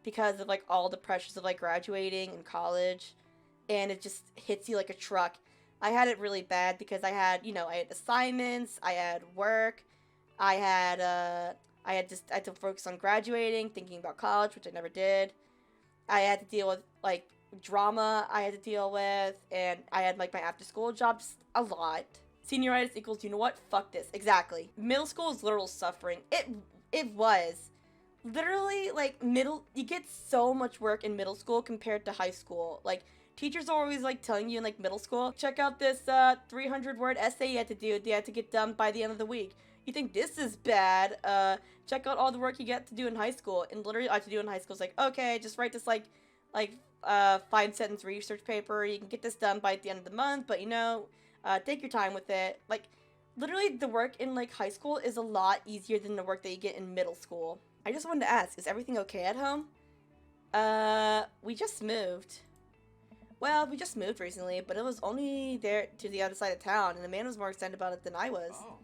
Speaker 1: because of, like, all the pressures of, like, graduating and college, and it just hits you like a truck. I had it really bad because I had assignments, I had work, I had to focus on graduating, thinking about college, which I never did. I had to deal with, like, drama I had to deal with, and I had, like, my after-school job, just a lot. Senioritis equals, you know what? Fuck this. Exactly. Middle school is literal suffering. It was. Literally, like, you get so much work in middle school compared to high school. Like, teachers are always, like, telling you in, like, middle school, check out this 300-word essay you had to do. They had to get done by the end of the week. You think this is bad? Check out all the work you get to do in high school. And literally all I have to do in high school is like, okay, just write this like 5-sentence research paper. You can get this done by the end of the month, but you know, take your time with it. Like, literally the work in like high school is a lot easier than the work that you get in middle school. I just wanted to ask, is everything okay at home? We just moved. Well, we just moved recently, but it was only there to the other side of town, and the man was more excited about it than I was.
Speaker 2: Oh.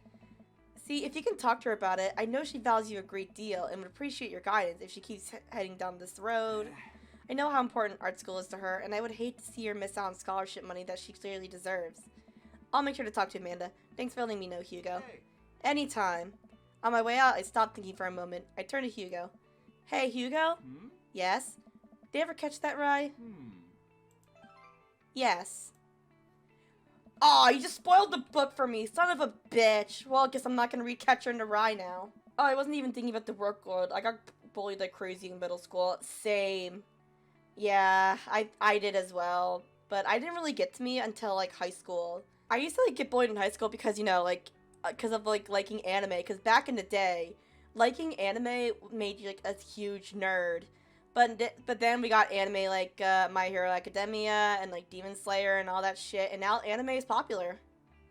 Speaker 1: See, if you can talk to her about it, I know she values you a great deal and would appreciate your guidance if she keeps heading down this road. I know how important art school is to her, and I would hate to see her miss out on scholarship money that she clearly deserves. I'll make sure to talk to Amanda. Thanks for letting me know, Hugo.
Speaker 2: Hey.
Speaker 1: Anytime. On my way out, I stopped thinking for a moment. I turned to Hugo. Hey, Hugo?
Speaker 2: Hmm?
Speaker 1: Yes? Did you ever catch that rye? Yes. Aw, you just spoiled the book for me, son of a bitch. Well, I guess I'm not gonna read Catcher in the Rye now. Oh, I wasn't even thinking about the workload. I got bullied like crazy in middle school. Same. Yeah, I did as well. But I didn't really get to me until like high school. I used to like get bullied in high school because, you know, like, because of like liking anime. Because back in the day, liking anime made you like a huge nerd. But then we got anime like My Hero Academia and like Demon Slayer and all that shit, and now anime is popular.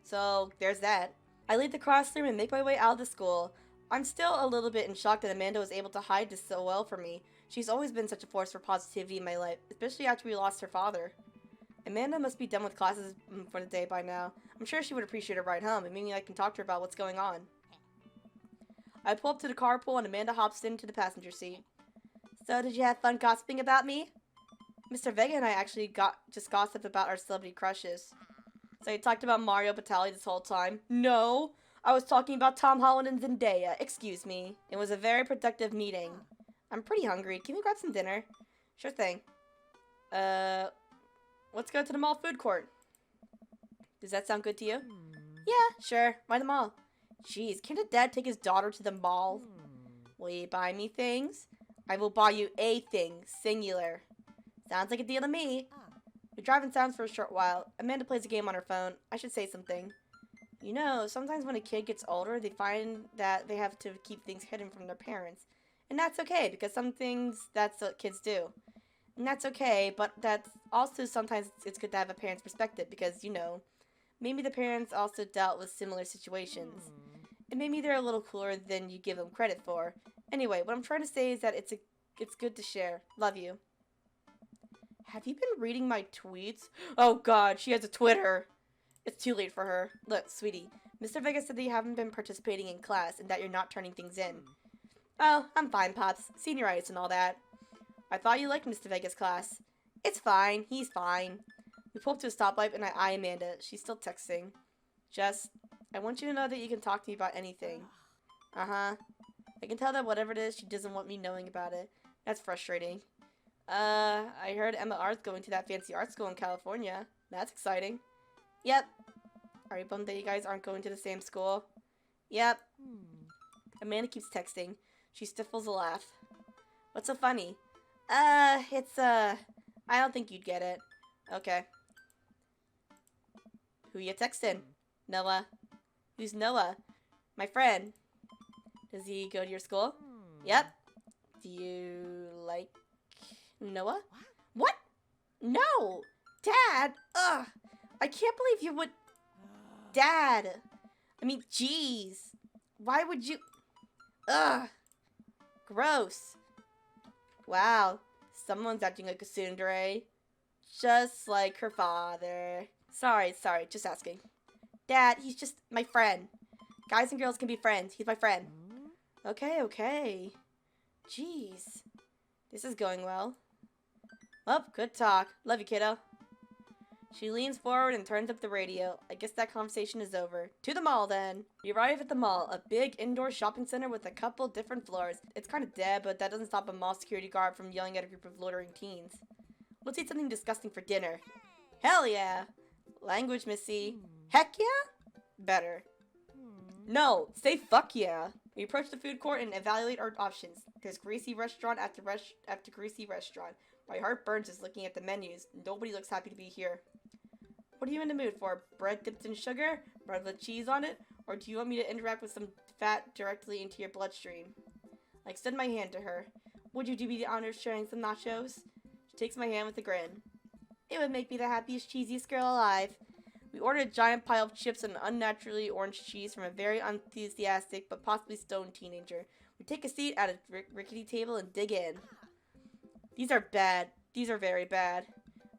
Speaker 1: So there's that. I leave the classroom and make my way out of the school. I'm still a little bit in shock that Amanda was able to hide this so well from me. She's always been such a force for positivity in my life, especially after we lost her father. Amanda must be done with classes for the day by now. I'm sure she would appreciate a ride home, and maybe I can talk to her about what's going on. I pull up to the carpool and Amanda hops into the passenger seat. So, did you have fun gossiping about me? Mr. Vega and I actually just gossiped about our celebrity crushes. So you talked about Mario Batali this whole time? No, I was talking about Tom Holland and Zendaya. Excuse me. It was a very productive meeting. I'm pretty hungry. Can we grab some dinner? Sure thing. Let's go to the mall food court. Does that sound good to you? Yeah, sure. Why the mall? Jeez, can't a dad take his daughter to the mall? Will you buy me things? I will buy you a thing, singular. Sounds like a deal to me. We're driving sounds for a short while. Amanda plays a game on her phone. I should say something. You know, sometimes when a kid gets older, they find that they have to keep things hidden from their parents. And that's okay, because some things, that's what kids do. And that's okay, but that's also sometimes it's good to have a parent's perspective, because, you know, maybe the parents also dealt with similar situations. And maybe they're a little cooler than you give them credit for. Anyway, what I'm trying to say is that it's good to share. Love you. Have you been reading my tweets? Oh god, she has a Twitter. It's too late for her. Look, sweetie, Mr. Vega said that you haven't been participating in class and that you're not turning things in. Oh, I'm fine, Pops. Senioritis and all that. I thought you liked Mr. Vega's class. It's fine. He's fine. We pull up to a stoplight and I eye Amanda. She's still texting. I want you to know that you can talk to me about anything. Uh-huh. I can tell that whatever it is, she doesn't want me knowing about it. That's frustrating. I heard Emma Art's going to that fancy art school in California. That's exciting. Yep. Are you bummed that you guys aren't going to the same school? Yep. Amanda keeps texting. She stifles a laugh. What's so funny? I don't think you'd get it. Okay. Who you texting? Noah. Who's Noah? My friend. Does he go to your school? Yep. Do you like Noah? What? No! Dad! Ugh! I can't believe you would... Dad! I mean, jeez. Why would you... Ugh! Gross. Wow. Someone's acting like a tsundere. Just like her father. Sorry, just asking. Dad, he's just my friend. Guys and girls can be friends. He's my friend. Okay. Jeez. This is going well. Oh, good talk. Love you, kiddo. She leans forward and turns up the radio. I guess that conversation is over. To the mall, then. We arrive at the mall, a big indoor shopping center with a couple different floors. It's kind of dead, but that doesn't stop a mall security guard from yelling at a group of loitering teens. Let's eat something disgusting for dinner. Hell yeah. Language, missy. Heck yeah? Better. No, say fuck yeah. We approach the food court and evaluate our options. There's greasy restaurant after greasy restaurant. My heart burns just looking at the menus. Nobody looks happy to be here. What are you in the mood for? Bread dipped in sugar? Bread with cheese on it? Or do you want me to interact with some fat directly into your bloodstream. I extend my hand to her. Would you do me the honor of sharing some nachos? She takes my hand with a grin. It would make me the happiest, cheesiest girl alive. We ordered a giant pile of chips and unnaturally orange cheese from a very enthusiastic but possibly stoned teenager. We take a seat at a rickety table and dig in. These are bad. These are very bad.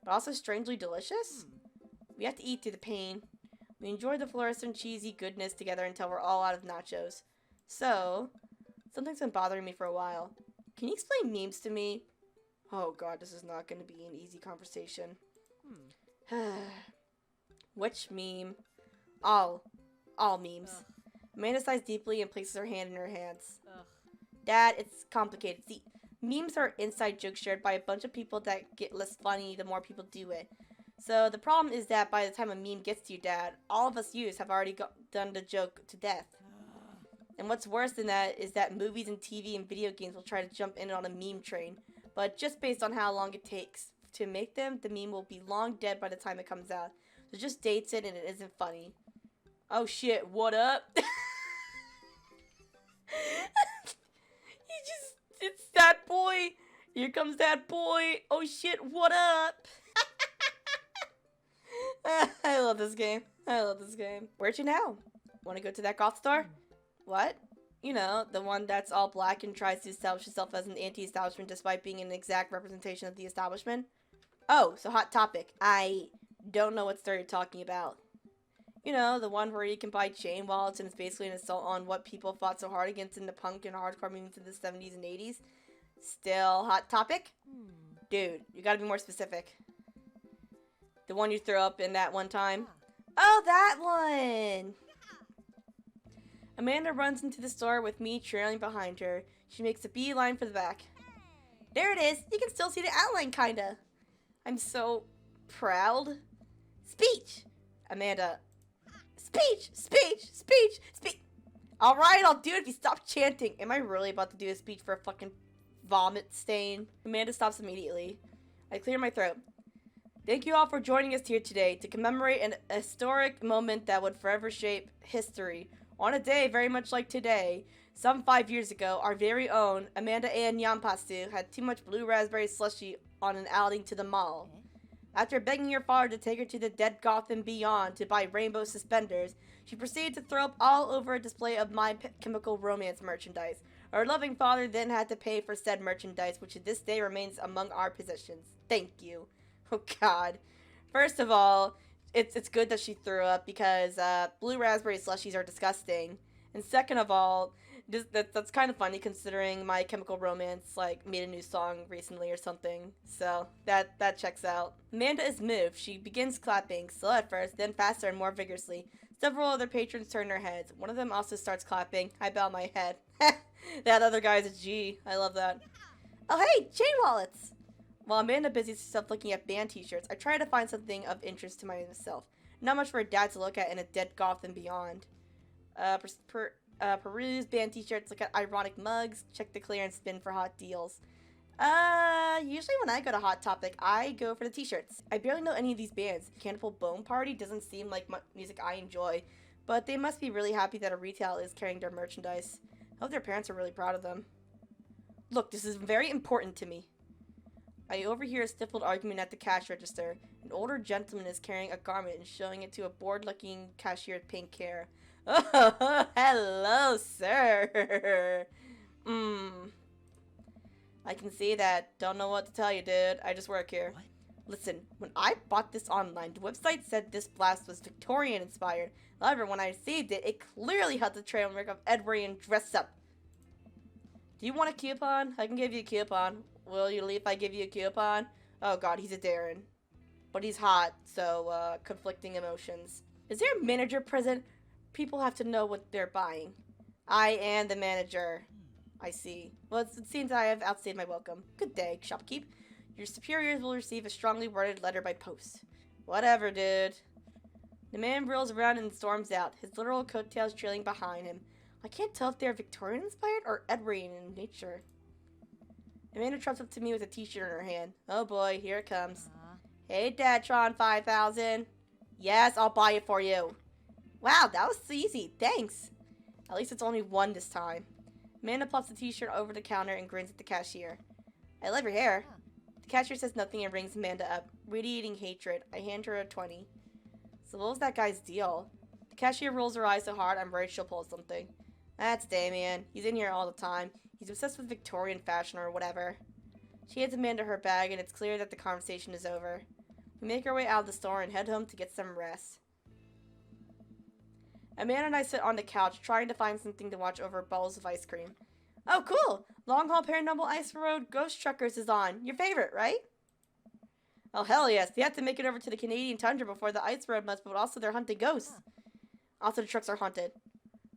Speaker 1: But also strangely delicious? We have to eat through the pain. We enjoy the fluorescent cheesy goodness together until we're all out of nachos. So, something's been bothering me for a while. Can you explain memes to me? Oh god, this is not going to be an easy conversation. Which meme? All memes.
Speaker 2: Ugh.
Speaker 1: Amanda sighs deeply and places her hand in her hands.
Speaker 2: Ugh.
Speaker 1: Dad, it's complicated. See, memes are inside jokes shared by a bunch of people that get less funny the more people do it. So the problem is that by the time a meme gets to you, Dad, all of us youths have already done the joke to death. And what's worse than that is that movies and TV and video games will try to jump in on a meme train. But just based on how long it takes to make them, the meme will be long dead by the time it comes out. So it just dates it and it isn't funny. Oh shit, what up? It's that boy. Here comes that boy. Oh shit, what up? I love this game. I love this game. Where'd you now? Want to go to that goth store? What? You know, the one that's all black and tries to establish itself as an anti-establishment despite being an exact representation of the establishment? Oh, so hot topic. I don't know what store you're talking about. You know, the one where you can buy chain wallets and it's basically an assault on what people fought so hard against in the punk and hardcore movements in the 70s and 80s. Still hot topic? Dude, you gotta be more specific. The one you threw up in that one time? Oh, that one! Amanda runs into the store with me trailing behind her. She makes a beeline for the back. There it is! You can still see the outline, kinda. I'm so proud. Speech! Amanda. Speech! Speech! Speech! Speech! Alright, I'll do it if you stop chanting. Am I really about to do a speech for a fucking vomit stain? Amanda stops immediately. I clear my throat. Thank you all for joining us here today to commemorate an historic moment that would forever shape history. On a day very much like today, some 5 years ago, our very own Amanda Ann Yampastu had too much blue raspberry slushy on an outing to the mall. After begging her father to take her to the Dead Gotham Beyond to buy rainbow suspenders, she proceeded to throw up all over a display of My Chemical Romance merchandise. Our loving father then had to pay for said merchandise, which to this day remains among our possessions. Thank you. Oh god. First of all, it's good that she threw up because blue raspberry slushies are disgusting. And second of all, that's kind of funny considering My Chemical Romance like made a new song recently or something. So that checks out. Amanda is moved. She begins clapping, slow at first, then faster and more vigorously. Several other patrons turn their heads. One of them also starts clapping. I bow my head. That other guy's a G. I love that. Oh hey, chain wallets! While Amanda busies herself looking at band t-shirts, I try to find something of interest to myself. Not much for a dad to look at in a Dead Gotham Beyond. Peruse band t-shirts, look at ironic mugs, check the clearance bin for hot deals. Usually when I go to Hot Topic, I go for the t-shirts. I barely know any of these bands. Cannibal Bone Party doesn't seem like music I enjoy, but they must be really happy that a retail is carrying their merchandise. I hope their parents are really proud of them. Look, this is very important to me. I overhear a stifled argument at the cash register. An older gentleman is carrying a garment and showing it to a bored-looking cashier with pink hair. Oh, hello, sir. I can see that. Don't know what to tell you, dude. I just work here. What? Listen, when I bought this online, the website said this blast was Victorian-inspired. However, when I received it, it clearly had the trademark of Edwardian dress up. Do you want a coupon? I can give you a coupon. Will you leave if I give you a coupon? Oh god, he's a Darren. But he's hot, so, conflicting emotions. Is there a manager present? People have to know what they're buying. I am the manager. I see. Well, it seems I have outstayed my welcome. Good day, shopkeep. Your superiors will receive a strongly worded letter by post. Whatever, dude. The man whirls around and storms out, his literal coattails trailing behind him. I can't tell if they're Victorian-inspired or Edwardian in nature. Amanda trumps up to me with a t-shirt in her hand. Oh boy, here it comes. Hey, Dadtron 5000. Yes, I'll buy it for you. Wow, that was easy. Thanks. At least it's only one this time. Amanda plops the t-shirt over the counter and grins at the cashier. I love your hair. The cashier says nothing and rings Amanda up, radiating hatred. I hand her a 20. So what was that guy's deal? The cashier rolls her eyes so hard I'm worried she'll pull something. That's Damien. He's in here all the time. He's obsessed with Victorian fashion or whatever. She hands Amanda her bag and it's clear that the conversation is over. We make our way out of the store and head home to get some rest. Amanda and I sit on the couch trying to find something to watch over bowls of ice cream. Oh, cool! Long Haul Paranormal Ice Road Ghost Truckers is on. Your favorite, right? Oh, hell yes. They have to make it over to the Canadian tundra before the ice road must, but also they're hunting ghosts. Also, the trucks are haunted.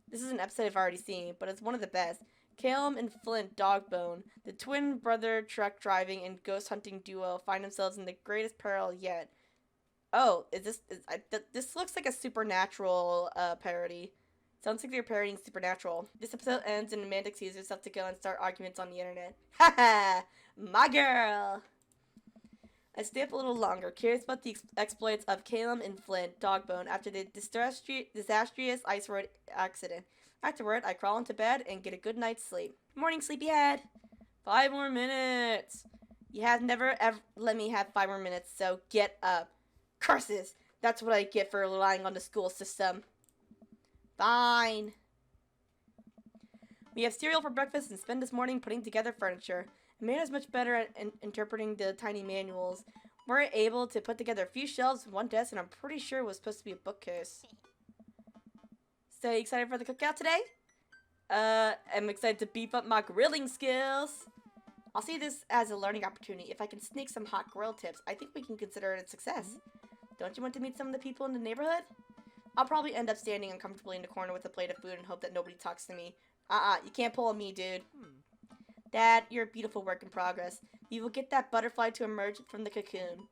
Speaker 1: This is an episode I've already seen, but it's one of the best. Calum and Flint Dogbone, the twin brother truck driving and ghost hunting duo, find themselves in the greatest peril yet. Oh, this looks like a Supernatural parody. Sounds like they're parodying Supernatural. This episode ends and Amanda sees herself to go and start arguments on the internet. Haha, my girl. I stay up a little longer, curious about the exploits of Calum and Flint Dogbone after the disastrous ice road accident. Afterward, I crawl into bed and get a good night's sleep. Morning, sleepyhead. 5 more minutes. You have never ever let me have 5 more minutes, so get up. Curses! That's what I get for relying on the school system. Fine. We have cereal for breakfast and spend this morning putting together furniture. Amanda's much better at interpreting the tiny manuals. We're able to put together a few shelves, one desk, and I'm pretty sure it was supposed to be a bookcase. So, you excited for the cookout today? I'm excited to beef up my grilling skills. I'll see this as a learning opportunity. If I can sneak some hot grill tips, I think we can consider it a success. Don't you want to meet some of the people in the neighborhood? I'll probably end up standing uncomfortably in the corner with a plate of food and hope that nobody talks to me. You can't pull on me, dude. Dad, you're a beautiful work in progress. We will get that butterfly to emerge from the cocoon.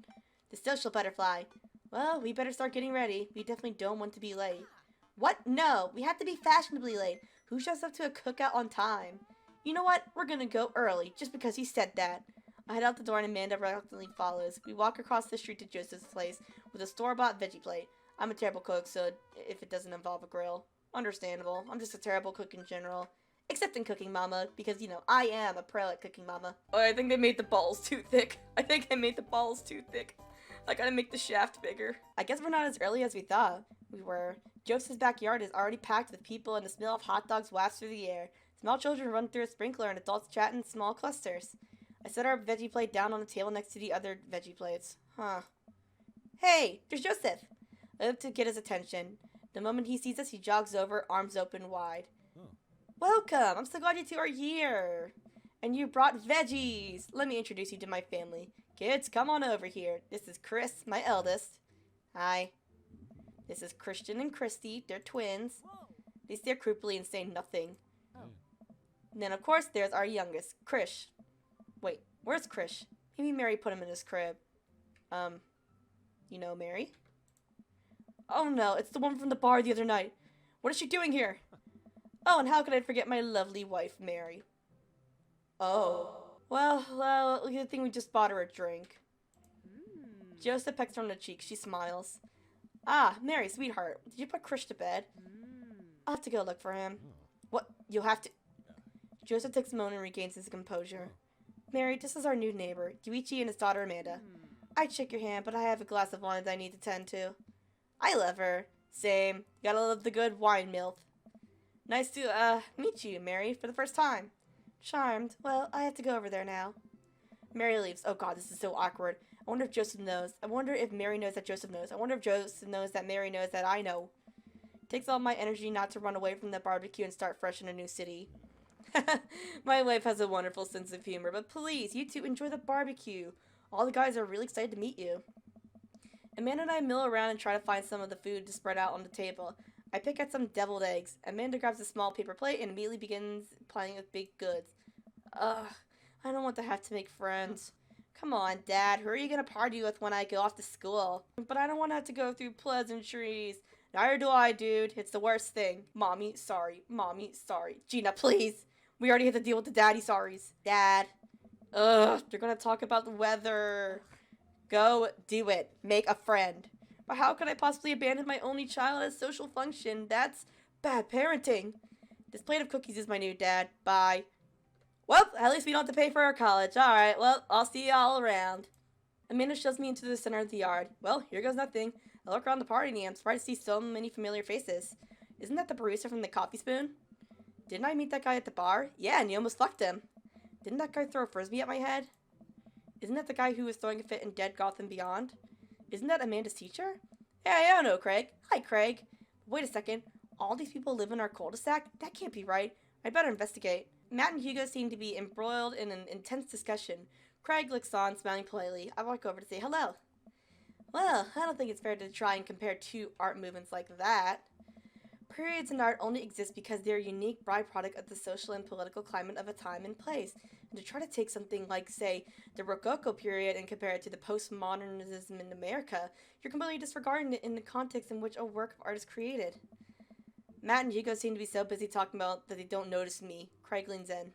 Speaker 1: The social butterfly. Well, we better start getting ready. We definitely don't want to be late. What? No, we have to be fashionably late. Who shows up to a cookout on time? You know what? We're gonna go early, just because he said that. I head out the door and Amanda reluctantly follows. We walk across the street to Joseph's place with a store-bought veggie plate. I'm a terrible cook, so if it doesn't involve a grill. Understandable. I'm just a terrible cook in general. Except in cooking, Mama, because, you know, I am a pro at cooking, Mama. Oh, I think they made the balls too thick. I gotta make the shaft bigger. I guess we're not as early as we thought we were. Joseph's backyard is already packed with people and the smell of hot dogs wafts through the air. Small children run through a sprinkler and adults chat in small clusters. I set our veggie plate down on the table next to the other veggie plates. Hey, there's Joseph! I look to get his attention. The moment he sees us, he jogs over, arms open wide. Welcome! I'm so glad you two are here! And you brought veggies! Let me introduce you to my family. Kids, come on over here. This is Chris, my eldest. Hi. This is Christian and Christy. They're twins. They stare creepily and say nothing. And then, of course, there's our youngest, Krish. Wait, where's Krish? Maybe Mary put him in his crib. You know Mary? Oh no, it's the one from the bar the other night. What is she doing here? Oh, and how could I forget my lovely wife, Mary? Oh. Well, good thing we just bought her a drink. Joseph pecks her on the cheek. She smiles. Ah, Mary, sweetheart. Did you put Krish to bed? I'll have to go look for him. What? You'll have to... Joseph takes a moment and regains his composure. Mary, this is our new neighbor, Yuichi and his daughter Amanda. I'd shake your hand, but I have a glass of wine that I need to tend to. I love her. Same. Gotta love the good wine milk. Nice to, meet you, Mary, for the first time. Charmed. Well, I have to go over there now. Mary leaves. Oh god, this is so awkward. I wonder if Joseph knows. I wonder if Mary knows that Joseph knows. I wonder if Joseph knows that Mary knows that I know. It takes all my energy not to run away from the barbecue and start fresh in a new city. My wife has a wonderful sense of humor, but please, you two enjoy the barbecue. All the guys are really excited to meet you. Amanda and I mill around and try to find some of the food to spread out on the table. I pick at some deviled eggs. Amanda grabs a small paper plate and immediately begins playing with baked goods. Ugh, I don't want to have to make friends. Come on, Dad, who are you going to party with when I go off to school? But I don't want to have to go through pleasantries. Neither do I, dude. It's the worst thing. Mommy, sorry. Mommy, sorry. Gina, please. We already had to deal with the daddy sorries. Dad. Ugh, they're going to talk about the weather. Go do it. Make a friend. But how could I possibly abandon my only child at a social function? That's bad parenting. This plate of cookies is my new dad. Bye. Well, at least we don't have to pay for our college. Alright, well, I'll see you all around. Amanda shoves me into the center of the yard. Well, here goes nothing. I look around the party and I'm surprised to see so many familiar faces. Isn't that the barista from the Coffee Spoon? Didn't I meet that guy at the bar? Yeah, and you almost fucked him. Didn't that guy throw a frisbee at my head? Isn't that the guy who was throwing a fit in Dead Gotham Beyond? Isn't that Amanda's teacher? Hey, I don't know, Craig. Hi, Craig. Wait a second. All these people live in our cul-de-sac? That can't be right. I'd better investigate. Matt and Hugo seem to be embroiled in an intense discussion. Craig looks on, smiling politely. I walk over to say hello. Well, I don't think it's fair to try and compare two art movements like that. Periods in art only exist because they're a unique byproduct of the social and political climate of a time and place. And to try to take something like, say, the Rococo period and compare it to the postmodernism in America, you're completely disregarding it in the context in which a work of art is created. Matt and Hugo seem to be so busy talking about that they don't notice me. Craig leans in.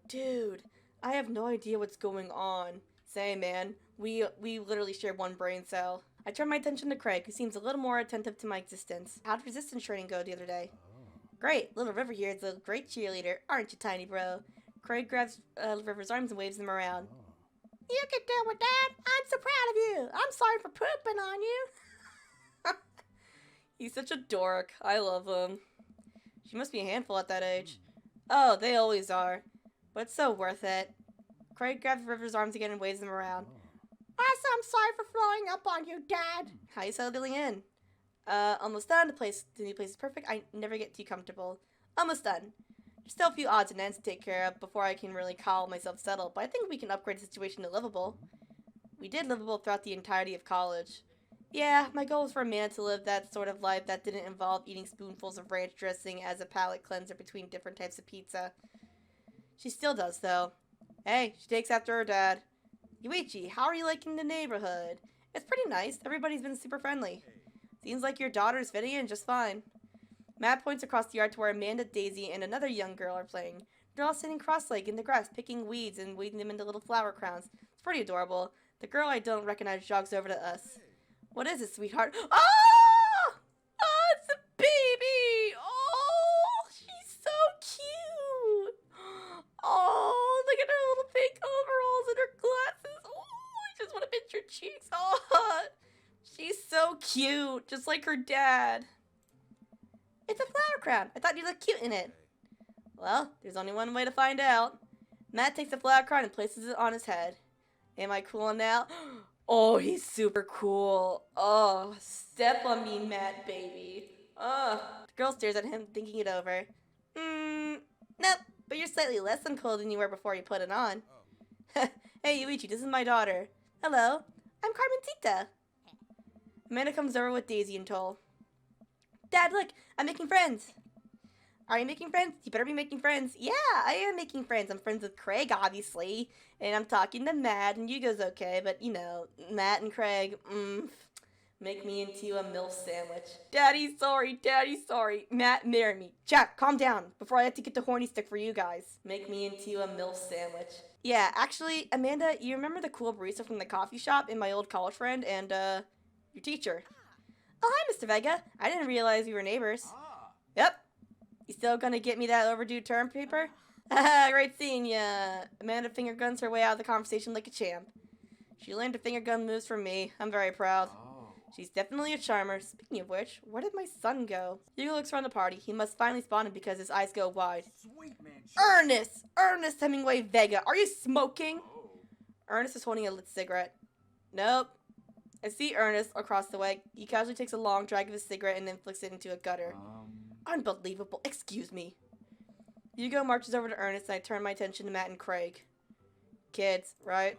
Speaker 1: Dude, I have no idea what's going on. Say, man, we literally share one brain cell. I turn my attention to Craig, who seems a little more attentive to my existence. How'd resistance training go the other day? Great, little River here is a great cheerleader, aren't you, tiny bro? Craig grabs River's arms and waves them around. You can do it, Dad. I'm so proud of you. I'm sorry for pooping on you. He's such a dork. I love him. She must be a handful at that age. Oh, they always are. But it's so worth it. Craig grabs River's arms again and waves them around. I'm sorry for throwing up on you, Dad. How you settling in? Almost done. The new place is perfect. I never get too comfortable. Almost done. There's still a few odds and ends to take care of before I can really call myself settled, but I think we can upgrade the situation to livable. We did livable throughout the entirety of college. Yeah, my goal was for a man to live that sort of life that didn't involve eating spoonfuls of ranch dressing as a palate cleanser between different types of pizza. She still does, though. Hey, she takes after her dad. Yuichi, how are you liking the neighborhood? It's pretty nice. Everybody's been super friendly. Seems like your daughter's fitting in just fine. Matt points across the yard to where Amanda, Daisy, and another young girl are playing. They're all sitting cross-legged in the grass, picking weeds and weeding them into little flower crowns. It's pretty adorable. The girl I don't recognize jogs over to us. What is it, sweetheart? Oh! Oh, it's a baby! Oh, she's so cute! Oh, look at her little pink overalls and her glasses. Oh, I just want to pinch her cheeks. Oh, she's so cute, just like her dad. It's a flower crown. I thought you looked cute in it. Well, there's only one way to find out. Matt takes the flower crown and places it on his head. Am I cool now? Oh, he's super cool. Oh, step on me, Matt, baby. Oh. The girl stares at him, thinking it over. Nope, but you're slightly less uncool than you were before you put it on. Hey, Yuichi, this is my daughter. Hello, I'm Carmencita. Amanda comes over with Daisy in tow. Dad, look, I'm making friends. Are you making friends? You better be making friends. Yeah, I am making friends. I'm friends with Craig, obviously. And I'm talking to Matt, and Hugo's okay. But, you know, Matt and Craig, make me into a MILF sandwich. Daddy's sorry. Daddy's sorry. Matt, marry me. Jack, calm down before I have to get the horny stick for you guys. Make me into a MILF sandwich. Yeah, actually, Amanda, you remember the cool barista from the coffee shop and my old college friend and, your teacher? Oh, hi, Mr. Vega. I didn't realize we were neighbors. Yep. You still gonna get me that overdue term paper? Haha, great seeing ya. Amanda finger guns her way out of the conversation like a champ. She learned her finger gun moves from me. I'm very proud. She's definitely a charmer. Speaking of which, where did my son go? Hugo looks around the party. He must finally spawn him because his eyes go wide. Sweet, man. Ernest Hemingway Vega. Are you smoking? Ernest is holding a lit cigarette. Nope. I see Ernest across the way. He casually takes a long drag of his cigarette and then flicks it into a gutter. Unbelievable. Excuse me. Hugo marches over to Ernest and I turn my attention to Matt and Craig. Kids, right?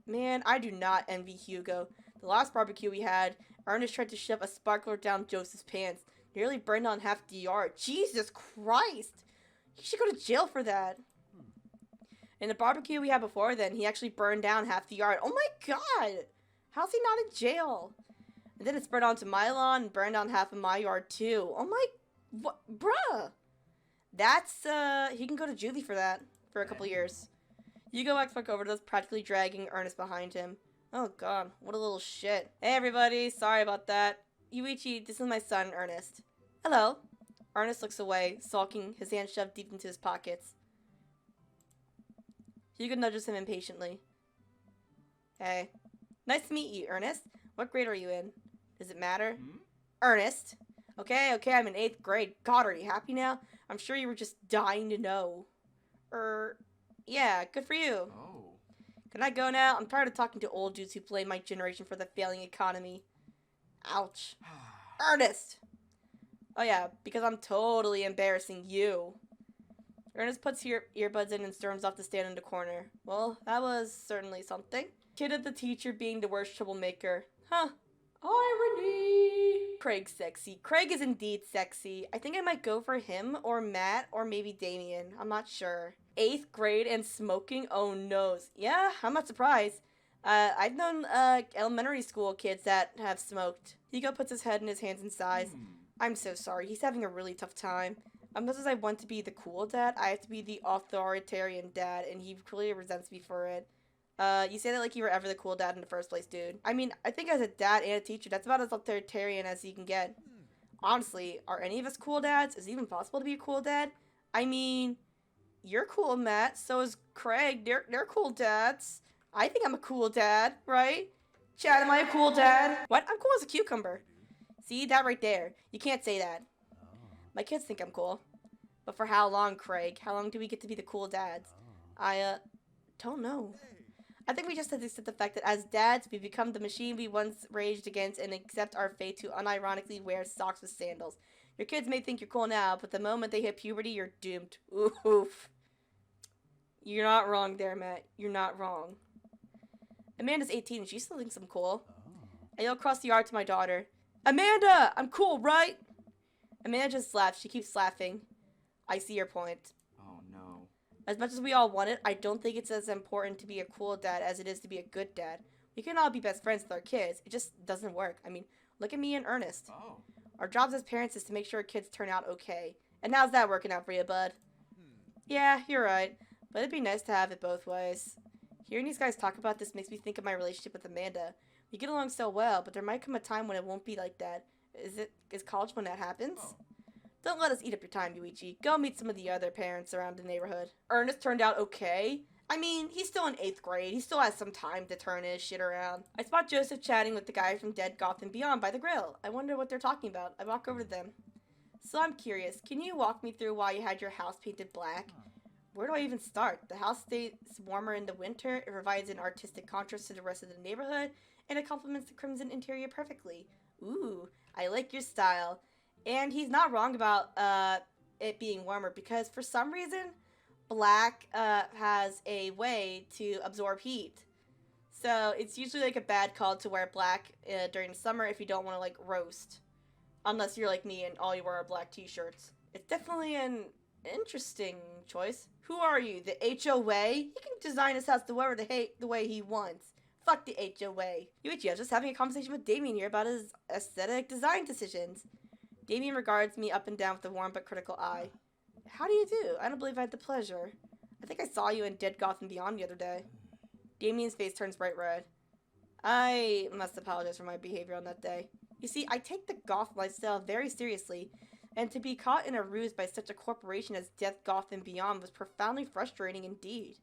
Speaker 1: Man, I do not envy Hugo. The last barbecue we had, Ernest tried to shove a sparkler down Joseph's pants. Nearly burned on half the yard. Jesus Christ! He should go to jail for that. In the barbecue we had before then, he actually burned down half the yard. Oh my god! How's he not in jail? And then it spread onto my lawn and burned down half of my yard too. Oh my... What? Bruh! That's, he can go to juvie for that. For a couple years. Hugo walks back over to us, practically dragging Ernest behind him. Oh god, what a little shit. Hey everybody, sorry about that. Yuichi, this is my son, Ernest. Hello. Ernest looks away, sulking, his hands shoved deep into his pockets. Hugo nudges him impatiently. Hey. Nice to meet you, Ernest. What grade are you in? Does it matter? Ernest. Okay, I'm in 8th grade. God, are you happy now? I'm sure you were just dying to know. Yeah, good for you.
Speaker 2: Oh.
Speaker 1: Can I go now? I'm tired of talking to old dudes who blame my generation for the failing economy. Ouch. Ernest! Oh yeah, because I'm totally embarrassing you. Ernest puts earbuds in and storms off to stand in the corner. Well, that was certainly something. Kid of the teacher being the worst troublemaker. Huh. Irony! Craig's sexy. Craig is indeed sexy. I think I might go for him or Matt or maybe Damien. I'm not sure. 8th grade and smoking? Oh noes. Yeah, I'm not surprised. I've known elementary school kids that have smoked. Hugo puts his head in his hands and sighs. I'm so sorry. He's having a really tough time. Much as I want to be the cool dad, I have to be the authoritarian dad, and he clearly resents me for it. You say that like you were ever the cool dad in the first place, dude. I mean, I think as a dad and a teacher, that's about as authoritarian as you can get. Honestly, are any of us cool dads? Is it even possible to be a cool dad? I mean, you're cool, Matt. So is Craig. They're cool dads. I think I'm a cool dad, right? Chad, am I a cool dad? What? I'm cool as a cucumber. See, that right there. You can't say that. My kids think I'm cool. But for how long, Craig? How long do we get to be the cool dads? I don't know. I think we just have to accept the fact that as dads, we become the machine we once raged against and accept our fate to unironically wear socks with sandals. Your kids may think you're cool now, but the moment they hit puberty, you're doomed. Oof. You're not wrong there, Matt. You're not wrong. Amanda's 18 and she still thinks I'm cool. I yell across the yard to my daughter. Amanda! I'm cool, right? Amanda just laughs. She keeps laughing. I see your point.
Speaker 2: Oh, no.
Speaker 1: As much as we all want it, I don't think it's as important to be a cool dad as it is to be a good dad. We can all be best friends with our kids. It just doesn't work. I mean, look at me and Ernest.
Speaker 2: Oh.
Speaker 1: Our jobs as parents is to make sure our kids turn out okay. And how's that working out for you, bud? Yeah, you're right. But it'd be nice to have it both ways. Hearing these guys talk about this makes me think of my relationship with Amanda. We get along so well, but there might come a time when it won't be like that. Is college when that happens?
Speaker 2: Oh.
Speaker 1: Don't let us eat up your time, Yuichi. Go meet some of the other parents around the neighborhood. Ernest turned out okay. I mean, he's still in 8th grade. He still has some time to turn his shit around. I spot Joseph chatting with the guy from Dead Gotham Beyond by the grill. I wonder what they're talking about. I walk over to them. So I'm curious. Can you walk me through why you had your house painted black? Where do I even start? The house stays warmer in the winter. It provides an artistic contrast to the rest of the neighborhood, and it complements the crimson interior perfectly. Ooh, I like your style. And he's not wrong about it being warmer because for some reason, black has a way to absorb heat. So it's usually like a bad call to wear black during the summer if you don't want to like roast. Unless you're like me and all you wear are black t-shirts. It's definitely an interesting choice. Who are you? The HOA? He can design his house the way he wants. Fuck the HOA. Yuichi, I was just having a conversation with Damien here about his aesthetic design decisions. Damien regards me up and down with a warm but critical eye. How do you do? I don't believe I had the pleasure. I think I saw you in Dead Gotham Beyond the other day. Damien's face turns bright red. I must apologize for my behavior on that day. You see, I take the goth lifestyle very seriously, and to be caught in a ruse by such a corporation as Death Gotham Beyond was profoundly frustrating indeed.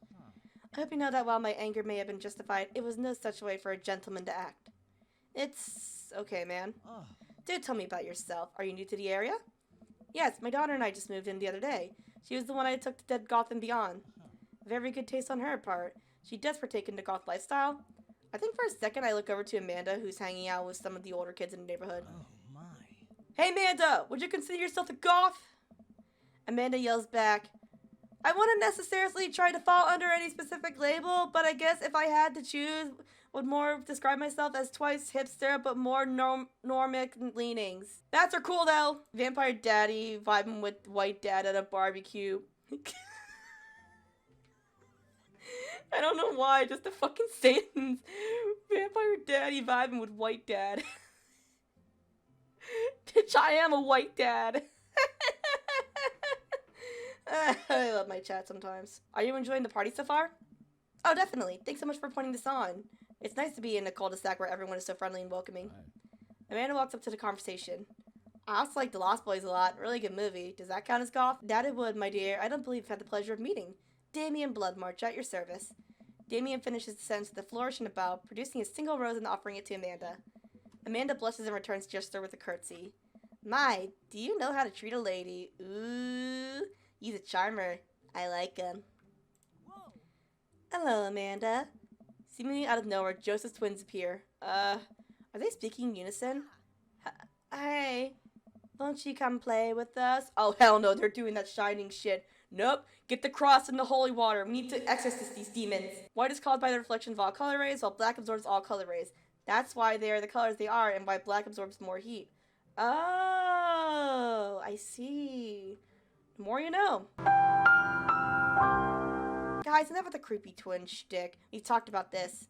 Speaker 1: I hope you know that while my anger may have been justified, it was no such way for a gentleman to act. It's okay, man. Do tell me about yourself. Are you new to the area? Yes, my daughter and I just moved in the other day. She was the one I took to Dead Gotham Beyond. Very good taste on her part. She does partake in the goth lifestyle. I think for a second I look over to Amanda, who's hanging out with some of the older kids in the neighborhood.
Speaker 3: Oh my.
Speaker 1: Hey Amanda, would you consider yourself a goth? Amanda yells back, I wouldn't necessarily try to fall under any specific label, but I guess if I had to choose, would more describe myself as twice hipster, but more normic leanings. Bats are cool though. Vampire daddy vibing with white dad at a barbecue. I don't know why, just a fucking sentence. Vampire daddy vibing with white dad. Bitch, I am a white dad. I love my chat sometimes. Are you enjoying the party so far? Oh, definitely. Thanks so much for pointing this on. It's nice to be in a cul-de-sac where everyone is so friendly and welcoming. Amanda walks up to the conversation. I also like The Lost Boys a lot. Really good movie. Does that count as golf? That it would, my dear. I don't believe I've had the pleasure of meeting. Damien Bloodmarch, at your service. Damien finishes the sentence with a flourish and a bow, producing a single rose and offering it to Amanda. Amanda blushes and returns gesture with a curtsy. My, do you know how to treat a lady? Ooh, he's a charmer. I like him. Hello, Amanda. Seemingly out of nowhere, Joseph's twins appear. Are they speaking in unison? Hey, won't you come play with us? Oh, hell no, they're doing that shining shit. Nope, get the cross in the holy water. We need to exorcise these demons. White is caused by the reflection of all color rays, while black absorbs all color rays. That's why they are the colors they are, and why black absorbs more heat. Oh, I see. The more you know. Guys, enough with the creepy twin shtick. We talked about this.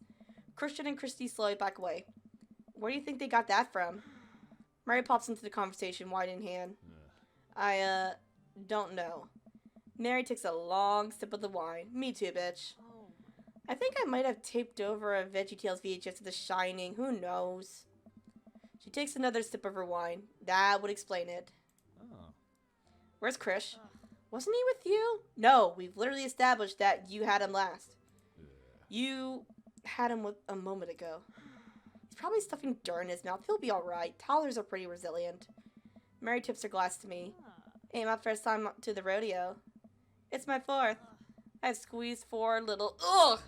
Speaker 1: Christian and Christy slowly back away. Where do you think they got that from? Mary pops into the conversation, wine in hand. I, don't know. Mary takes a long sip of the wine. Me too, bitch. I think I might have taped over a VeggieTales VHS to The Shining. Who knows? She takes another sip of her wine. That would explain it. Oh. Where's Krish? Wasn't he with you? No, we've literally established that you had him last. You had him a moment ago. He's probably stuffing dirt in his mouth. He'll be alright. Toddlers are pretty resilient. Mary tips her glass to me. Ain't my first time to the rodeo. It's my fourth. I've squeezed 4 little... Ugh!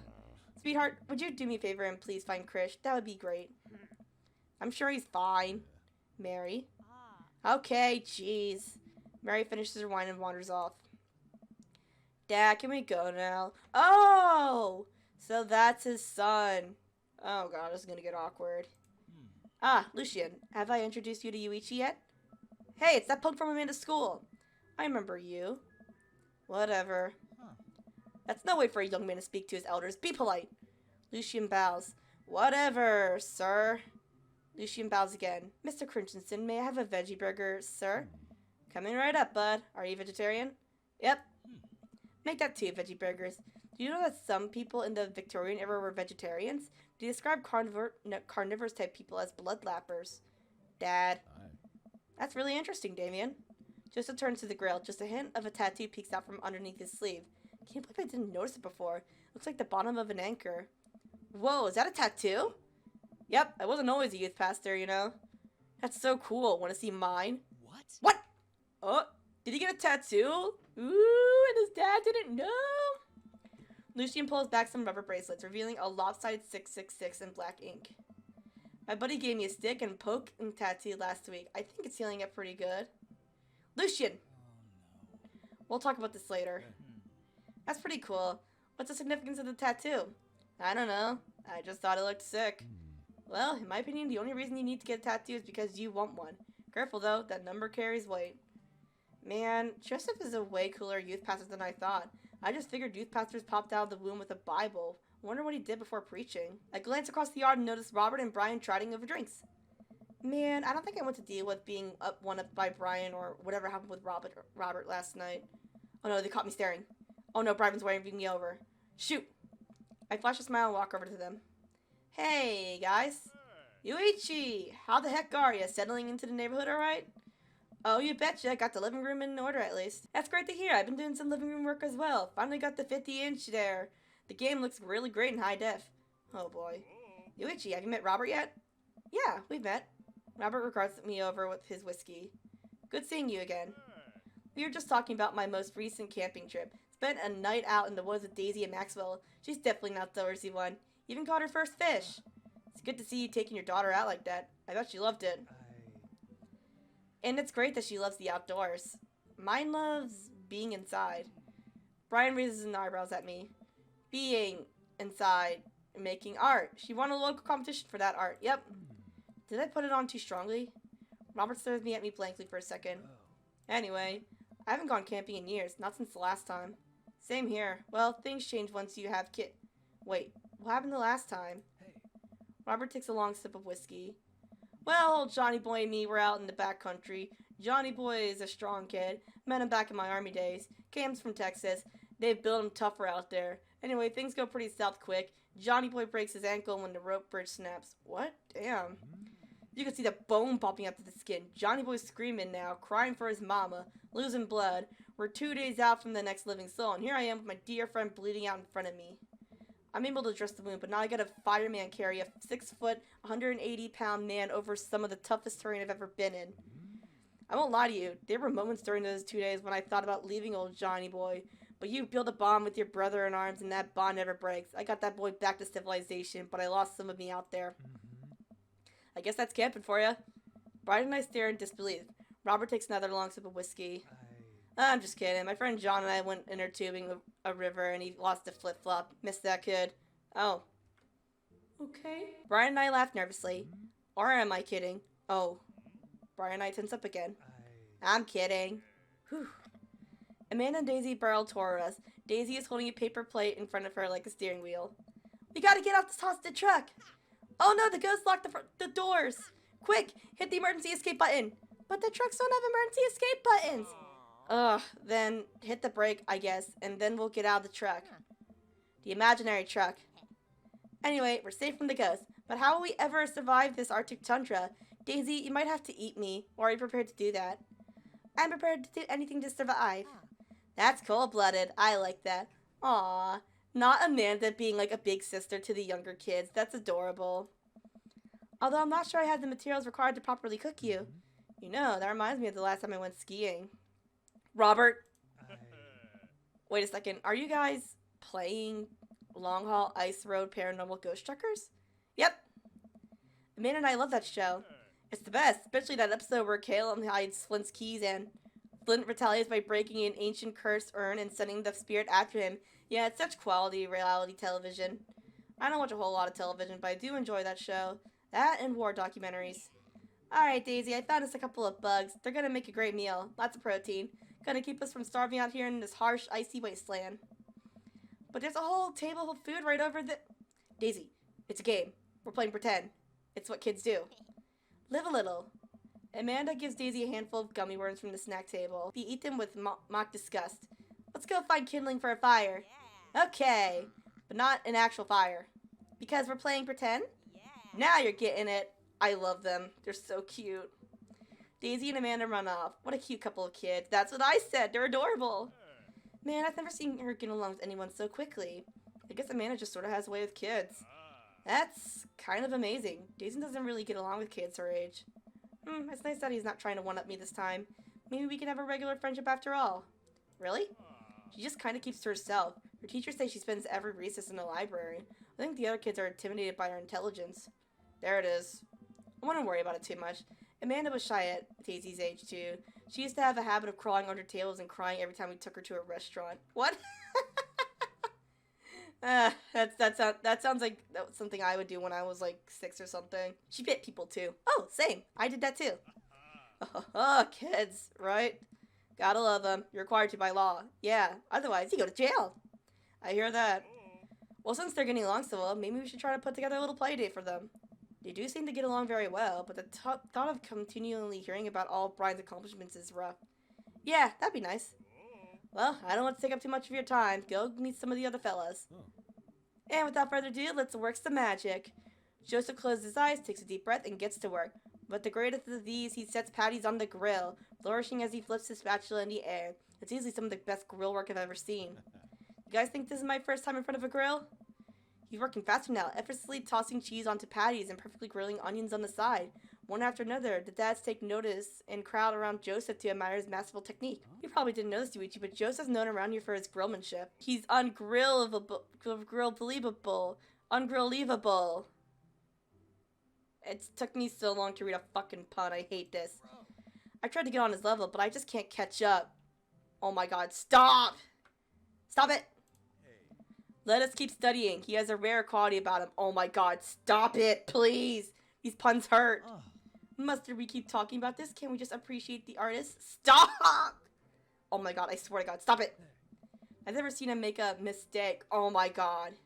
Speaker 1: Sweetheart, would you do me a favor and please find Krish? That would be great. I'm sure he's fine. Mary. Okay, jeez. Mary finishes her wine and wanders off. Dad, can we go now? Oh! So that's his son. Oh god, this is gonna get awkward. Ah, Lucian, have I introduced you to Yuichi yet? Hey, it's that punk from Amanda's school. I remember you. Whatever. That's no way for a young man to speak to his elders. Be polite. Lucian bows. Whatever, sir. Lucian bows again. Mr. Christensen, may I have a veggie burger, sir? Coming right up, bud. Are you vegetarian? Yep. Make that 2 veggie burgers. Do you know that some people in the Victorian era were vegetarians? They describe carnivorous type people as bloodlappers. Dad. That's really interesting, Damien. Joseph turns to the grill. Just a hint of a tattoo peeks out from underneath his sleeve. Can't believe I didn't notice it before. Looks like the bottom of an anchor. Whoa, is that a tattoo? Yep, I wasn't always a youth pastor, you know. That's so cool. Want to see mine? What? Oh, did he get a tattoo? Ooh, and his dad didn't know. Lucian pulls back some rubber bracelets, revealing a lopsided 666 in black ink. My buddy gave me a stick and poke and tattoo last week. I think it's healing up pretty good. Lucian! We'll talk about this later. That's pretty cool. What's the significance of the tattoo? I don't know. I just thought it looked sick. Well, in my opinion, the only reason you need to get a tattoo is because you want one. Careful though, that number carries weight. Man, Joseph is a way cooler youth pastor than I thought. I just figured youth pastors popped out of the womb with a Bible. Wonder what he did before preaching. I glanced across the yard and noticed Robert and Brian chatting over drinks. Man, I don't think I want to deal with being one up by Brian or whatever happened with Robert last night. Oh no, they caught me staring. Oh no, Brian's waving me over. Shoot! I flash a smile and walk over to them. Hey, guys. Yuichi! How the heck are ya? Settling into the neighborhood alright? Oh, you betcha. Got the living room in order at least. That's great to hear. I've been doing some living room work as well. Finally got the 50-inch there. The game looks really great in high def. Oh boy. Yuichi, have you met Robert yet? Yeah, we've met. Robert regards me over with his whiskey. Good seeing you again. We were just talking about my most recent camping trip. Spent a night out in the woods with Daisy and Maxwell. She's definitely not the outdoorsy one. Even caught her first fish. It's good to see you taking your daughter out like that. I bet she loved it. And it's great that she loves the outdoors. Mine loves being inside. Brian raises his eyebrows at me. Being inside and making art. She won a local competition for that art. Yep. Did I put it on too strongly? Robert stares at me blankly for a second. Anyway, I haven't gone camping in years. Not since the last time. Same here. Well, things change once you have Wait, what happened the last time? Robert takes a long sip of whiskey. Well, old Johnny Boy and me were out in the back country. Johnny Boy is a strong kid. Met him back in my army days. Cam's from Texas. They've built him tougher out there. Anyway, things go pretty south quick. Johnny Boy breaks his ankle when the rope bridge snaps. What? Damn. You can see the bone popping up to the skin. Johnny Boy's screaming now, crying for his mama, losing blood. We're 2 days out from the next living soul, and here I am with my dear friend bleeding out in front of me. I'm able to dress the wound, but now I gotta fireman carry a 6-foot, 180-pound man over some of the toughest terrain I've ever been in. I won't lie to you, there were moments during those 2 days when I thought about leaving old Johnny Boy, but you build a bond with your brother in arms, and that bond never breaks. I got that boy back to civilization, but I lost some of me out there. I guess that's camping for you. Bride and I stare in disbelief. Robert takes another long sip of whiskey. I'm just kidding. My friend John and I went inner tubing a river, and he lost a flip-flop. Missed that kid. Oh. Okay. Brian and I laugh nervously. Or am I kidding? Oh. Brian and I tense up again. I'm kidding. Whew. Amanda and Daisy barrel toward us. Daisy is holding a paper plate in front of her like a steering wheel. We gotta get out this hostage truck! Oh no, the ghost locked the doors! Quick, hit the emergency escape button! But the trucks don't have emergency escape buttons! Ugh, then hit the brake, I guess, and then we'll get out of the truck. The imaginary truck. Anyway, we're safe from the ghost, but how will we ever survive this Arctic tundra? Daisy, you might have to eat me, or are you prepared to do that? I'm prepared to do anything to survive. That's cold-blooded. I like that. Aww. Not Amanda being like a big sister to the younger kids. That's adorable. Although I'm not sure I have the materials required to properly cook you. You know, that reminds me of the last time I went skiing. Robert. Wait a second. Are you guys playing Long Haul Ice Road Paranormal Ghost Truckers? Yep. Amanda and I love that show. It's the best, especially that episode where Caleb hides Flint's keys and Flint retaliates by breaking an ancient cursed urn and sending the spirit after him. Yeah, it's such quality reality television. I don't watch a whole lot of television, but I do enjoy that show. That and war documentaries. Alright, Daisy, I found us a couple of bugs. They're gonna make a great meal. Lots of protein. Gonna keep us from starving out here in this harsh, icy wasteland. But there's a whole table of food right over the... Daisy, it's a game. We're playing pretend. It's what kids do. Live a little. Amanda gives Daisy a handful of gummy worms from the snack table. We eat them with mock disgust. Let's go find kindling for a fire. Okay, but not an actual fire. Because we're playing pretend? Now you're getting it. I love them. They're so cute. Daisy and Amanda run off. What a cute couple of kids. That's what I said. They're adorable. Man, I've never seen her get along with anyone so quickly. I guess Amanda just sort of has a way with kids. That's kind of amazing. Daisy doesn't really get along with kids her age. It's nice that he's not trying to one-up me this time. Maybe we can have a regular friendship after all. Really? She just kind of keeps to herself. Her teachers say she spends every recess in the library. I think the other kids are intimidated by her intelligence. There it is. I wouldn't worry about it too much. Amanda was shy at Daisy's age, too. She used to have a habit of crawling under tables and crying every time we took her to a restaurant. What? That sounds like something I would do when I was like 6 or something. She bit people too. Oh, same. I did that too. Oh, kids, right? Gotta love them. You're required to by law. Yeah, otherwise you go to jail. I hear that. Well, since they're getting along so well, maybe we should try to put together a little play date for them. They do seem to get along very well, but the thought of continually hearing about all Brian's accomplishments is rough. Yeah, that'd be nice. Well, I don't want to take up too much of your time. Go meet some of the other fellas. And without further ado, let's work some magic. Joseph closes his eyes, takes a deep breath, and gets to work. But the greatest of these, he sets patties on the grill, flourishing as he flips his spatula in the air. It's easily some of the best grill work I've ever seen. You guys think this is my first time in front of a grill? He's working faster now, effortlessly tossing cheese onto patties and perfectly grilling onions on the side. One after another, the dads take notice and crowd around Joseph to admire his masterful technique. You probably didn't know this, Yuichi, but Joseph's known around here for his grillmanship. He's ungrill-believable. Ungrill-leavable. It took me so long to read a fucking pun. I hate this. I tried to get on his level, but I just can't catch up. Oh my god, stop! Stop it! Let us keep studying. He has a rare quality about him. Oh my god, stop it, please! These puns hurt. Must we keep talking about this? Can't we just appreciate the artist? Stop! Oh my god, I swear to god, stop it! I've never seen him make a mistake. Oh my god.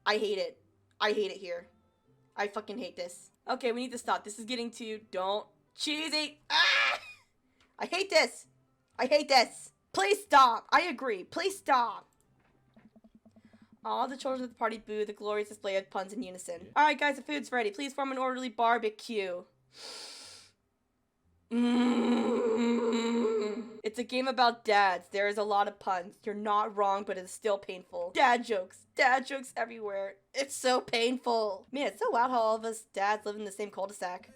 Speaker 1: I hate it. I hate it here. I fucking hate this. Okay, we need to stop. This is getting too... Don't... Cheesy! Ah! I hate this! I hate this! Please stop! I agree. Please stop! All the children at the party boo the glorious display of puns in unison. Alright guys, the food's ready. Please form an orderly barbecue. It's a game about dads. There is a lot of puns. You're not wrong, but it's still painful. Dad jokes. Dad jokes everywhere. It's so painful. Man, it's so wild how all of us dads live in the same cul-de-sac.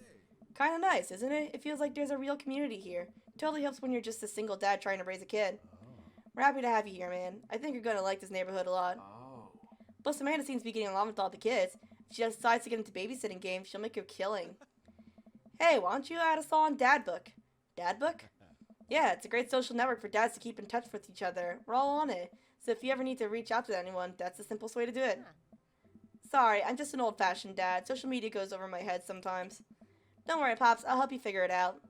Speaker 1: Kinda nice, isn't it? It feels like there's a real community here. Totally helps when you're just a single dad trying to raise a kid. We're happy to have you here, man. I think you're gonna like this neighborhood a lot. Plus, Amanda seems to be getting along with all the kids. If she decides to get into babysitting games, she'll make you a killing. Hey, why don't you add us all on Dad Book? Dad Book? Yeah, it's a great social network for dads to keep in touch with each other. We're all on it. So if you ever need to reach out to anyone, that's the simplest way to do it. Sorry, I'm just an old-fashioned dad. Social media goes over my head sometimes. Don't worry, Pops. I'll help you figure it out.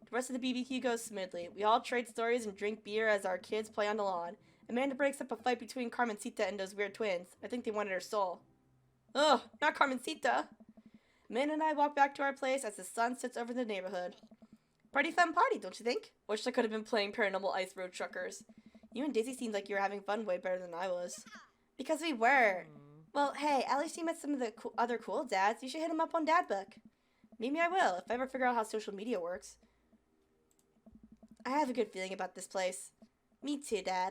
Speaker 1: The rest of the BBQ goes smoothly. We all trade stories and drink beer as our kids play on the lawn. Amanda breaks up a fight between Carmencita and those weird twins. I think they wanted her soul. Ugh, not Carmencita. Amanda and I walk back to our place as the sun sets over the neighborhood. Pretty fun party, don't you think? Wish I could have been playing Paranormal Ice Road Truckers. You and Daisy seemed like you were having fun way better than I was. Because we were. Well, hey, at least you met some of the other cool dads. You should hit them up on Dad Book. Maybe I will, if I ever figure out how social media works. I have a good feeling about this place. Me too, Dad.